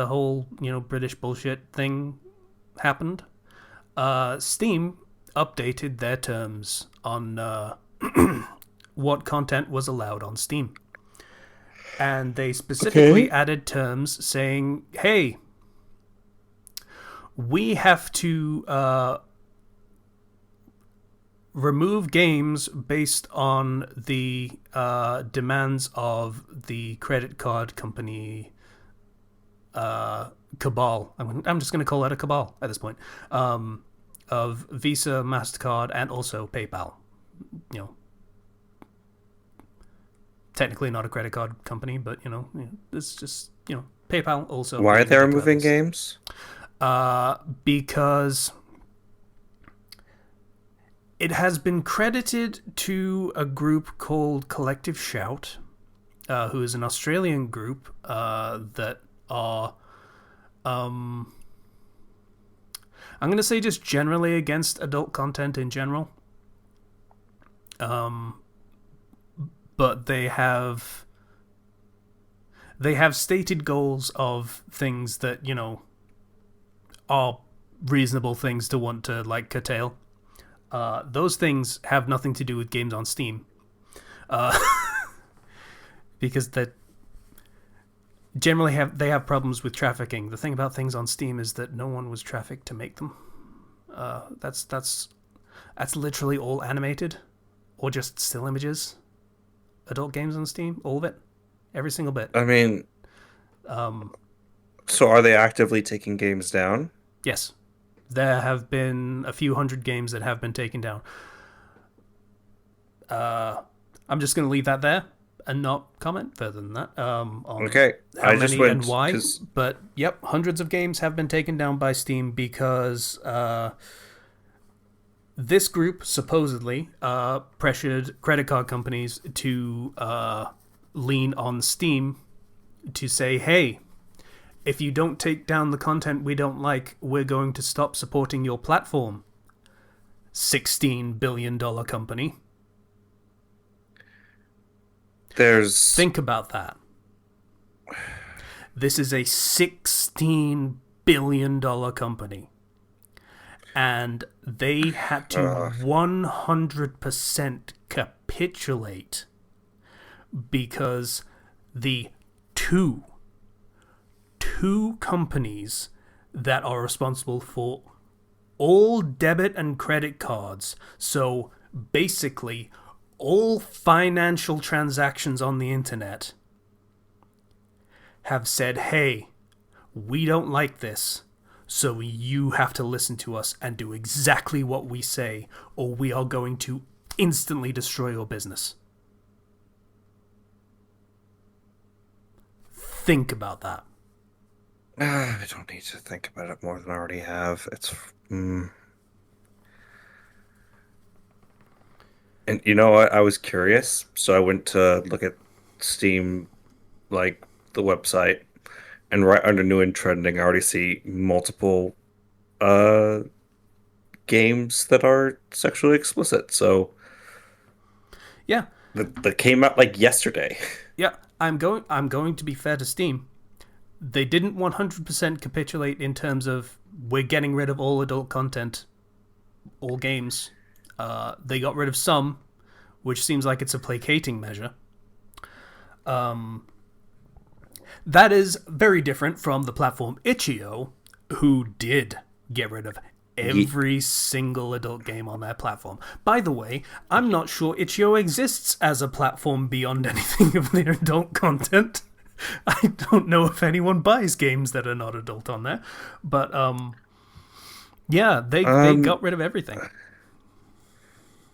Speaker 1: whole, British bullshit thing happened. Steam updated their terms on what content was allowed on Steam. And they specifically added terms saying, hey, we have to remove games based on the demands of the credit card company cabal. I'm just going to call it a cabal at this point. Of Visa, MasterCard, and also PayPal. You know, technically not a credit card company, but it's just PayPal also.
Speaker 2: Why are they removing games?
Speaker 1: Because it has been credited to a group called Collective Shout, who is an Australian group that are, I'm going to say just generally against adult content in general. But they have stated goals of things that, are reasonable things to want to, like, curtail. Those things have nothing to do with games on Steam. Because that generally they have problems with trafficking. The thing about things on Steam is that no one was trafficked to make them. That's literally all animated or just still images. Adult games on Steam, all of it, every single bit.
Speaker 2: I mean, so are they actively taking games down?
Speaker 1: Yes, there have been a few hundred games that have been taken down. I'm just going to leave that there and not comment further than that. On
Speaker 2: okay,
Speaker 1: how many and why. But yep, hundreds of games have been taken down by Steam because this group supposedly pressured credit card companies to lean on Steam to say, hey, if you don't take down the content we don't like, we're going to stop supporting your platform. $16 billion company. Think about that. This is a $16 billion company. And they had to 100% capitulate because the two companies that are responsible for all debit and credit cards, so basically all financial transactions on the internet, have said, hey, we don't like this. So you have to listen to us and do exactly what we say, or we are going to instantly destroy your business. Think about that.
Speaker 2: I don't need to think about it more than I already have. It's... And you know what? I was curious, so I went to look at Steam, like, the website. And right under new and trending, I already see multiple games that are sexually explicit. So
Speaker 1: yeah,
Speaker 2: that came out like yesterday.
Speaker 1: Yeah, I'm going to be fair to Steam. They didn't 100% capitulate in terms of we're getting rid of all adult content, all games. They got rid of some, which seems like it's a placating measure. That is very different from the platform Itch.io, who did get rid of every single adult game on their platform. By the way, I'm not sure Itch.io exists as a platform beyond anything of their adult content. I don't know if anyone buys games that are not adult on there. But, yeah, they got rid of everything.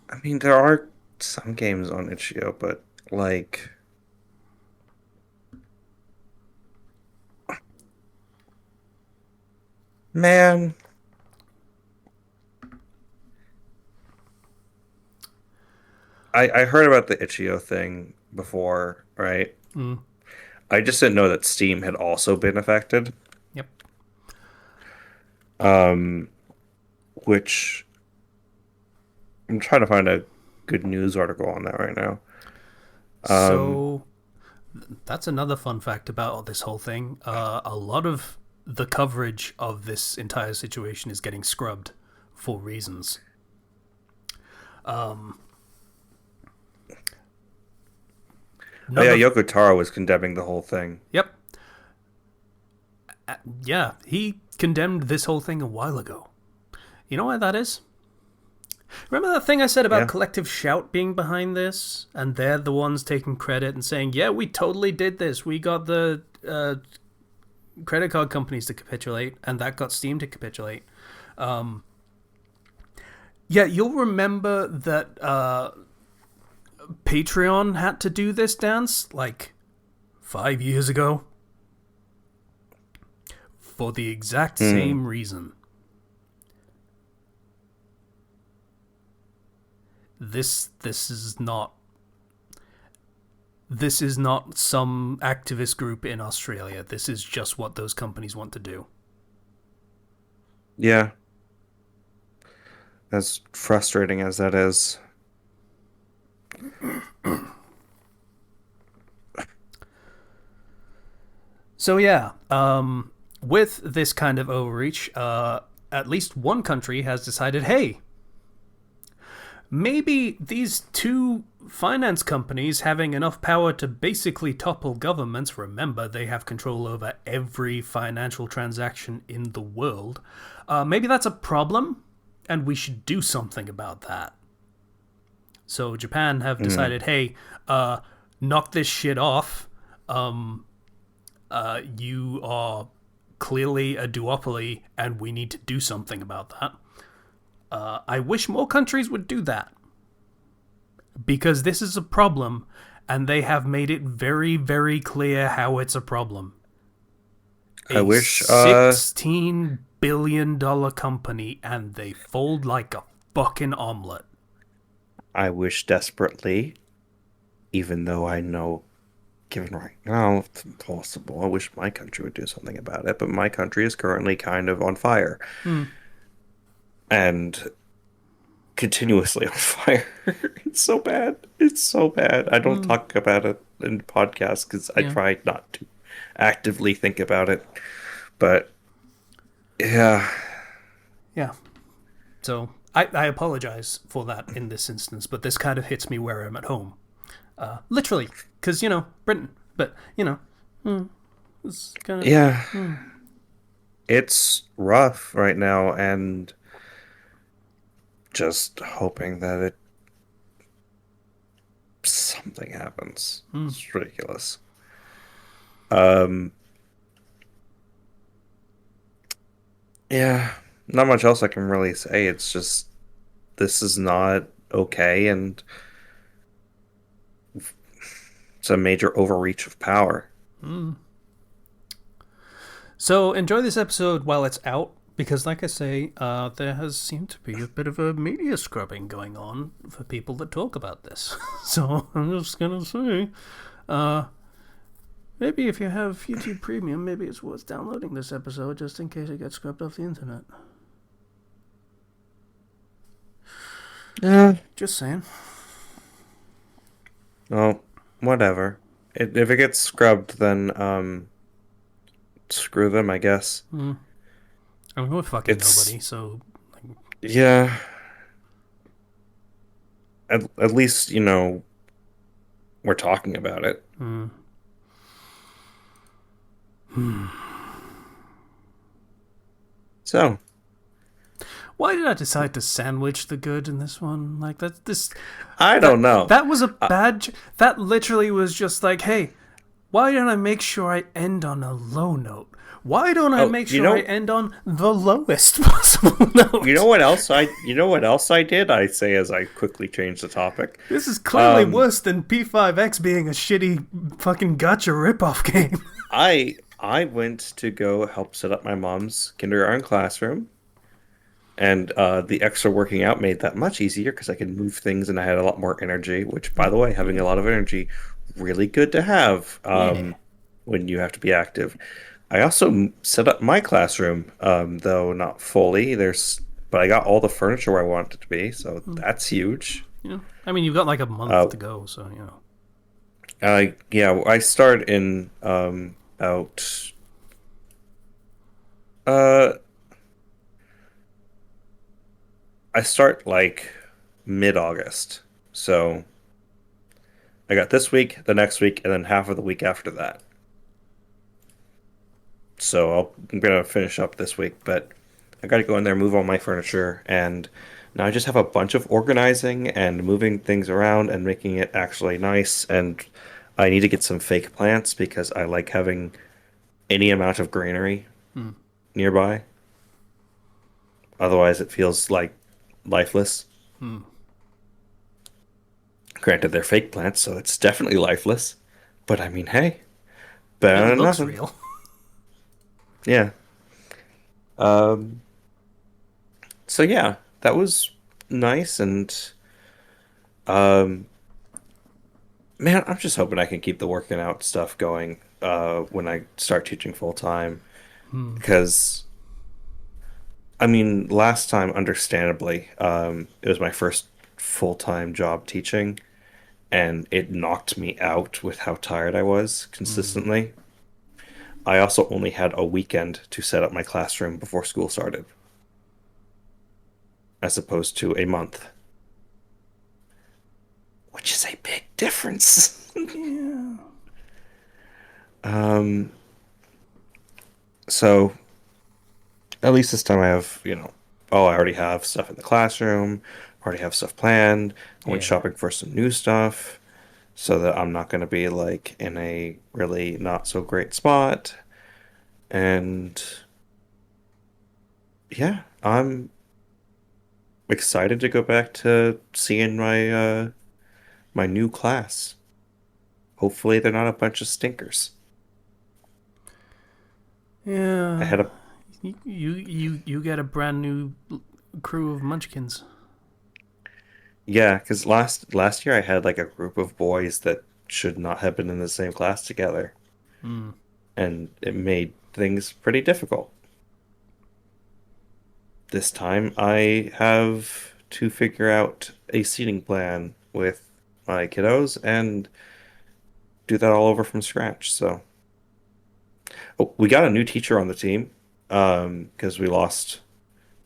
Speaker 2: I mean, there are some games on Itch.io, but, like... Man. I heard about the Itch.io thing before, right?
Speaker 1: Mm.
Speaker 2: I just didn't know that Steam had also been affected.
Speaker 1: Yep.
Speaker 2: Which I'm trying to find a good news article on that right now.
Speaker 1: So that's another fun fact about this whole thing. A lot of the coverage of this entire situation is getting scrubbed for reasons.
Speaker 2: Yoko Taro was condemning the whole thing.
Speaker 1: Yep. Yeah, he condemned this whole thing a while ago. You know why that is? Remember that thing I said about Collective Shout being behind this? And they're the ones taking credit and saying, yeah, we totally did this. We got the credit card companies to capitulate, and that got Steam to capitulate. Yeah, you'll remember that Patreon had to do this dance like 5 years ago for the exact same reason. This is not some activist group in Australia. This is just what those companies want to do.
Speaker 2: Yeah. As frustrating as that is.
Speaker 1: So yeah, with this kind of overreach, at least one country has decided, hey, maybe these two finance companies having enough power to basically topple governments, remember they have control over every financial transaction in the world, maybe that's a problem, and we should do something about that. So Japan have decided, hey, knock this shit off. You are clearly a duopoly, and we need to do something about that. I wish more countries would do that. Because this is a problem, and they have made it very, very clear how it's a problem.
Speaker 2: I wish
Speaker 1: $16 billion company, and they fold like a fucking omelet.
Speaker 2: I wish desperately, even though I know, given right now, it's impossible. I wish my country would do something about it, but my country is currently kind of on fire. And continuously on fire. It's so bad. It's so bad. I don't talk about it in podcasts because I try not to actively think about it. But, yeah.
Speaker 1: Yeah. So, I apologize for that in this instance, but this kind of hits me where I'm at home. Literally. Because, Britain. But, it's kind of...
Speaker 2: Yeah. It's rough right now, and just hoping that something happens. It's ridiculous. Yeah, not much else I can really say. It's just this is not okay, and it's a major overreach of power.
Speaker 1: So enjoy this episode while it's out, because like I say, there has seemed to be a bit of a media scrubbing going on for people that talk about this. So I'm just going to say, maybe if you have YouTube Premium, maybe it's worth downloading this episode just in case it gets scrubbed off the internet.
Speaker 2: Yeah.
Speaker 1: Just saying.
Speaker 2: Oh, whatever. If it gets scrubbed, then screw them, I guess.
Speaker 1: I mean, we're fucking nobody, so...
Speaker 2: Yeah. At least, we're talking about it. So...
Speaker 1: Why did I decide to sandwich the good in this one? Like,
Speaker 2: I don't know.
Speaker 1: That was a bad... That literally was just like, hey, why don't I make sure I end on a low note? Why don't I make sure I end on the lowest possible note?
Speaker 2: You know what else I did? I say as I quickly change the topic.
Speaker 1: This is clearly worse than P5X being a shitty fucking gotcha ripoff game.
Speaker 2: I went to go help set up my mom's kindergarten classroom. And the extra working out made that much easier because I could move things and I had a lot more energy, which, by the way, having a lot of energy, really good to have when you have to be active. I also set up my classroom, though not fully. But I got all the furniture where I want it to be, so that's huge.
Speaker 1: Yeah, I mean, you've got like a month to go, so,
Speaker 2: I start in about... I start like mid-August. So I got this week, the next week, and then half of the week after that. So I'm gonna finish up this week, but I gotta go in there, move all my furniture, and now I just have a bunch of organizing and moving things around and making it actually nice. And I need to get some fake plants because I like having any amount of greenery
Speaker 1: Hmm.
Speaker 2: nearby. Otherwise, it feels like lifeless.
Speaker 1: Hmm.
Speaker 2: Granted, they're fake plants, so it's definitely lifeless. But I mean, hey,
Speaker 1: It
Speaker 2: better than
Speaker 1: looks
Speaker 2: nothing.
Speaker 1: real.
Speaker 2: Yeah. Um, so yeah, that was nice and um man, I'm just hoping I can keep the working out stuff going when I start teaching full time
Speaker 1: Hmm.
Speaker 2: because I mean, last time understandably, it was my first full-time job teaching and it knocked me out with how tired I was
Speaker 1: Hmm.
Speaker 2: consistently. I also only had a weekend to set up my classroom before school started, as opposed to a month, which is a big difference.
Speaker 1: Yeah.
Speaker 2: Um, so at least this time I have, oh, I already have stuff in the classroom, already have stuff planned. I went
Speaker 1: Yeah.
Speaker 2: shopping for some new stuff so that I'm not going to be like in a really not so great spot. And yeah, I'm excited to go back to seeing my new class. Hopefully they're not a bunch of stinkers. I
Speaker 1: Yeah.
Speaker 2: had a
Speaker 1: You get a brand new crew of munchkins.
Speaker 2: Yeah, because last year I had like a group of boys that should not have been in the same class together,
Speaker 1: Hmm.
Speaker 2: and it made things pretty difficult. This time I have to figure out a seating plan with my kiddos and do that all over from scratch. So, oh, we got a new teacher on the team, because we lost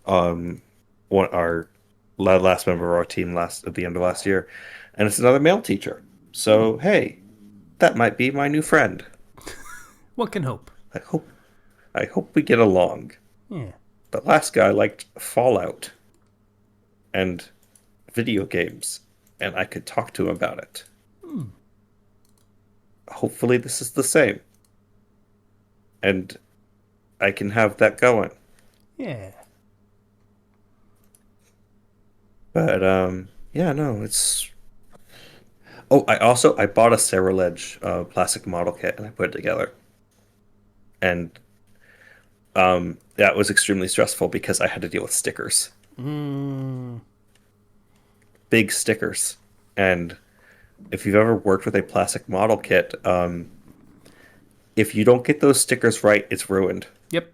Speaker 2: um one our last member of our team last at the end of last year, and it's another male teacher.
Speaker 1: Hmm.
Speaker 2: So, hey, that might be my new friend.
Speaker 1: What can hope?
Speaker 2: I hope we get along.
Speaker 1: Yeah.
Speaker 2: The last guy liked Fallout and video games, and I could talk to him about it.
Speaker 1: Hmm.
Speaker 2: Hopefully this is the same, and I can have that going.
Speaker 1: Yeah.
Speaker 2: But yeah, no, it's oh, I bought a Ledge plastic model kit and I put it together. And that was extremely stressful because I had to deal with stickers.
Speaker 1: Hmm.
Speaker 2: Big stickers. And if you've ever worked with a plastic model kit, if you don't get those stickers right, it's ruined.
Speaker 1: Yep.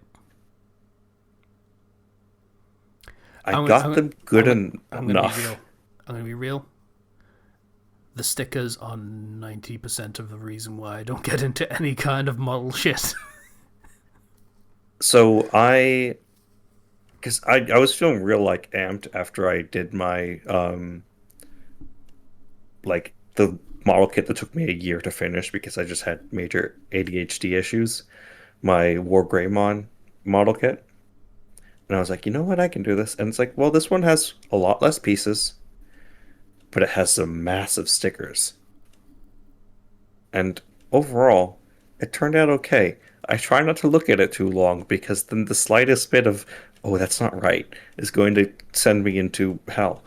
Speaker 2: I
Speaker 1: I'm gonna,
Speaker 2: got
Speaker 1: I'm,
Speaker 2: them good
Speaker 1: I'm, I'm gonna be real.
Speaker 2: enough.
Speaker 1: I'm gonna be real. The stickers are 90% of the reason why I don't get into any kind of model shit.
Speaker 2: So because I was feeling real like amped after I did my like the model kit that took me a year to finish because I just had major ADHD issues. My War Greymon model kit, and I was like, you know what, I can do this. And it's like, well, this one has a lot less pieces, but it has some massive stickers. And overall, it turned out okay. I try not to look at it too long because then the slightest bit of, oh, that's not right, is going to send me into hell.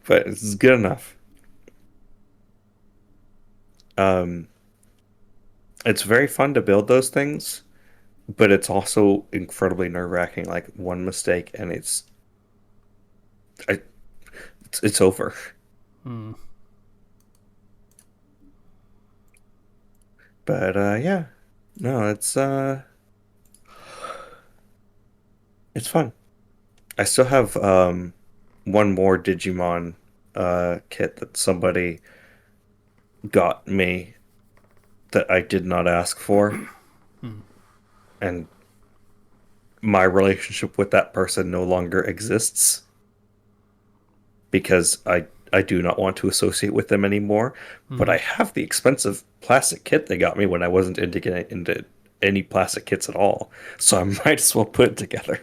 Speaker 2: But it's good enough. Um, it's very fun to build those things, but it's also incredibly nerve-wracking. Like one mistake and I, it's over.
Speaker 1: Hmm.
Speaker 2: But yeah, no, it's fun. I still have one more Digimon kit that somebody got me that I did not ask for,
Speaker 1: Hmm.
Speaker 2: and my relationship with that person no longer exists because I do not want to associate with them anymore. But
Speaker 1: Hmm.
Speaker 2: I have the expensive plastic kit they got me when I wasn't into getting into any plastic kits at all. So I might as well put it together.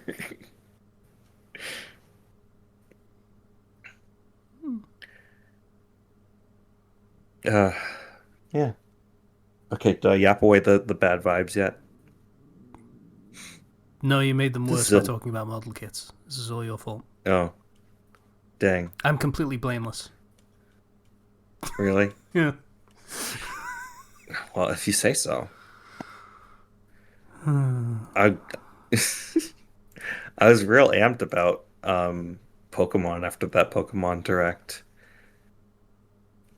Speaker 2: uh, yeah. Okay, did I yap away the bad vibes yet?
Speaker 1: No, you made them
Speaker 2: This
Speaker 1: worse
Speaker 2: is
Speaker 1: by
Speaker 2: a
Speaker 1: talking about model kits. This is all your fault.
Speaker 2: oh dang,
Speaker 1: I'm completely blameless.
Speaker 2: really?
Speaker 1: Yeah.
Speaker 2: Well, if you say so. I I was real amped about Pokemon after that Pokemon Direct.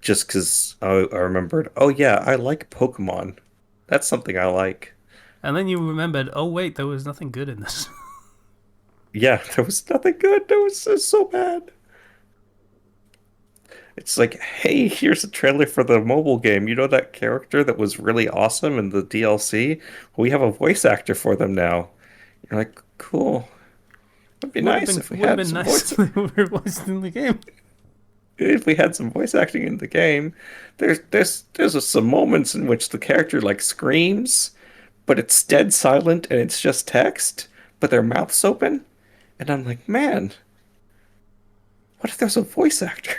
Speaker 2: Just because I remembered, oh yeah, I like Pokemon. That's something I like.
Speaker 1: And then you remembered, oh wait, there was nothing good in this.
Speaker 2: Yeah, there was nothing good. It was so bad. It's like, hey, here's a trailer for the mobile game. You know that character that was really awesome in the DLC? We have a voice actor for them now. You're like, cool. It'd be nice if we
Speaker 1: Would have
Speaker 2: had
Speaker 1: been
Speaker 2: some
Speaker 1: nice
Speaker 2: voice
Speaker 1: if they were voiced in the game.
Speaker 2: if we had some voice acting in the game. There's some moments in which the character like screams, but it's dead silent and it's just text, but their mouth's open, and I'm like, man, what if there's a voice actor?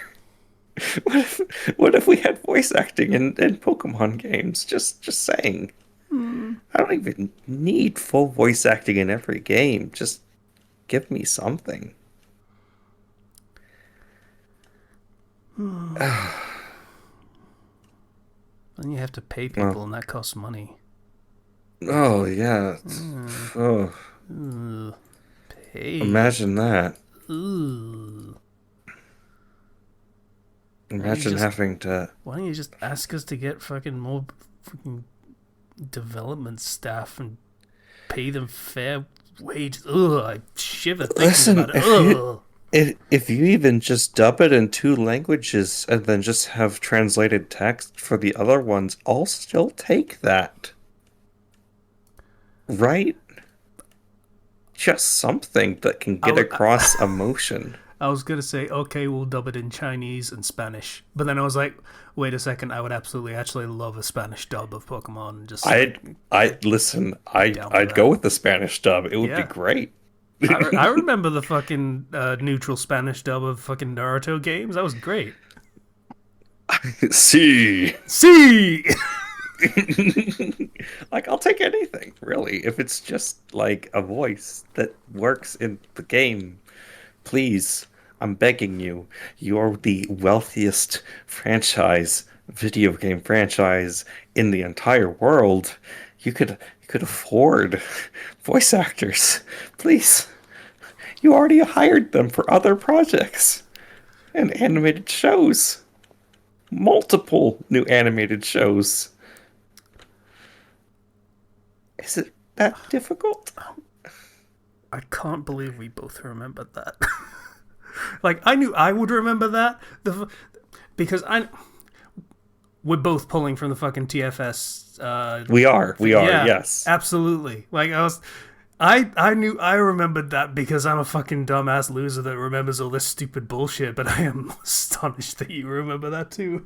Speaker 2: What if what if we had voice acting in Pokemon games? Just saying.
Speaker 1: Hmm.
Speaker 2: I don't even need full voice acting in every game. Just give me something.
Speaker 1: Then you have to pay
Speaker 2: Well,
Speaker 1: people, and that costs money.
Speaker 2: oh yeah.
Speaker 1: Mm.
Speaker 2: Oh,
Speaker 1: Ugh. Pay.
Speaker 2: imagine that.
Speaker 1: Ugh. Why don't you
Speaker 2: Imagine
Speaker 1: just
Speaker 2: having to.
Speaker 1: Why don't you just ask us to get fucking more fucking development staff and pay them fair wages? Ugh, I shiver thinking
Speaker 2: Listen,
Speaker 1: about it. Ugh.
Speaker 2: if you even just dub it in two languages and then just have translated text for the other ones, I'll still take that. Right? Just something that can
Speaker 1: I,
Speaker 2: get across emotion.
Speaker 1: I was gonna say okay, we'll dub it in Chinese and Spanish, but then I was like, wait a second, I would absolutely actually love a Spanish dub of Pokemon. Just like
Speaker 2: I listen,
Speaker 1: be down for
Speaker 2: I'd go
Speaker 1: that.
Speaker 2: with the Spanish dub. It would be
Speaker 1: Yeah.
Speaker 2: great.
Speaker 1: I remember the fucking neutral Spanish dub of fucking Naruto games. That was great.
Speaker 2: See.
Speaker 1: See.
Speaker 2: Like I'll take anything, really, if it's just like a voice that works in the game. Please, I'm begging you. You're the wealthiest video game franchise in the entire world. You could afford voice actors. Please. You already hired them for other projects and animated shows. Multiple new animated shows. Is it that difficult?
Speaker 1: I can't believe we both remembered that. Like I knew I would remember that because I we're both pulling from the fucking TFS.
Speaker 2: We are,
Speaker 1: Yeah,
Speaker 2: yes.
Speaker 1: absolutely. Like I knew I remembered that because I'm a fucking dumbass loser that remembers all this stupid bullshit. But I am astonished that you remember that too.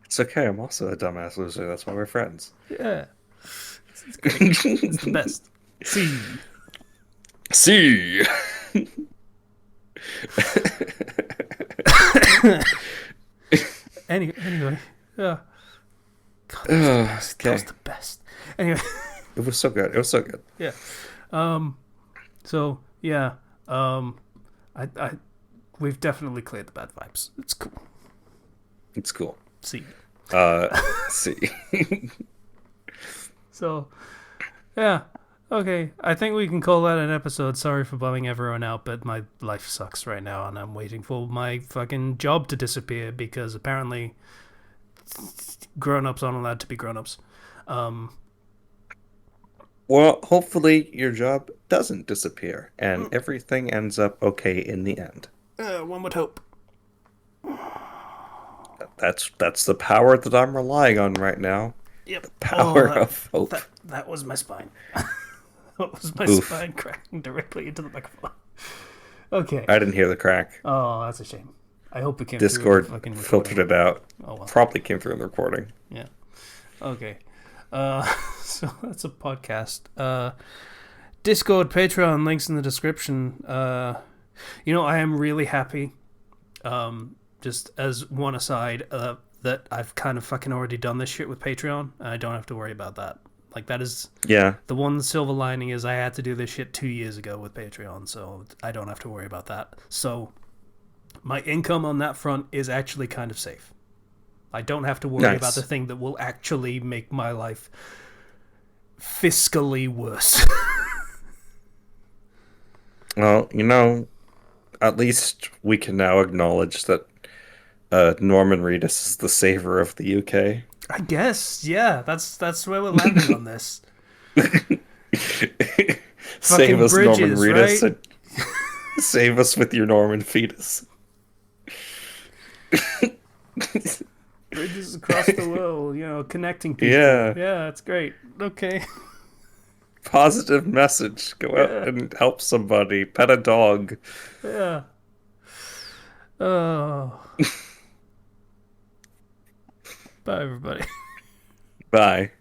Speaker 2: It's okay, I'm also a dumbass loser. That's why we're friends.
Speaker 1: Yeah, it's great. It's the best. See.
Speaker 2: See.
Speaker 1: Anyway, yeah. God, that was the best. That
Speaker 2: Okay.
Speaker 1: was the best. Anyway,
Speaker 2: It was so good. It was so good.
Speaker 1: yeah. Um. So yeah. I we've definitely cleared the bad vibes. It's cool.
Speaker 2: It's cool.
Speaker 1: See.
Speaker 2: Uh, see.
Speaker 1: So yeah. Okay, I think we can call that an episode. Sorry for bumming everyone out, but my life sucks right now, and I'm waiting for my fucking job to disappear because apparently grown-ups aren't allowed to be grown-ups. Um,
Speaker 2: Well, hopefully your job doesn't disappear and everything ends up okay in the end.
Speaker 1: one would hope.
Speaker 2: That's the power that I'm relying on right now.
Speaker 1: Yep.
Speaker 2: The
Speaker 1: Oh,
Speaker 2: power of hope.
Speaker 1: that was my spine. That was my
Speaker 2: Oof.
Speaker 1: spine cracking directly into the microphone. Okay.
Speaker 2: I didn't hear the crack.
Speaker 1: Oh, that's a shame. I hope it came through in the
Speaker 2: Discord
Speaker 1: fucking
Speaker 2: filtered
Speaker 1: recording.
Speaker 2: it out.
Speaker 1: Oh well.
Speaker 2: Probably came through in the recording.
Speaker 1: Yeah. Okay. So that's a podcast. Discord, Patreon, links in the description. I am really happy. Just as one aside, that I've kind of fucking already done this shit with Patreon, and I don't have to worry about that. Like, that is
Speaker 2: Yeah.
Speaker 1: the one silver lining is I had to do this shit 2 years ago with Patreon, so I don't have to worry about that. So my income on that front is actually kind of safe. I don't have to worry about the thing that will actually make my life fiscally worse.
Speaker 2: Well, at least we can now acknowledge that Norman Reedus is the savior of the UK.
Speaker 1: I guess, yeah. That's where we're landing on this.
Speaker 2: Save
Speaker 1: Fucking
Speaker 2: us, Norman
Speaker 1: bridges,
Speaker 2: Reedus.
Speaker 1: right?
Speaker 2: Save us with your Norman fetus.
Speaker 1: Bridges across the world, connecting people.
Speaker 2: Yeah.
Speaker 1: Yeah, it's great. Okay.
Speaker 2: Positive message. Go out
Speaker 1: Yeah.
Speaker 2: and help somebody. Pet a dog.
Speaker 1: Yeah. Oh. Bye, everybody.
Speaker 2: Bye.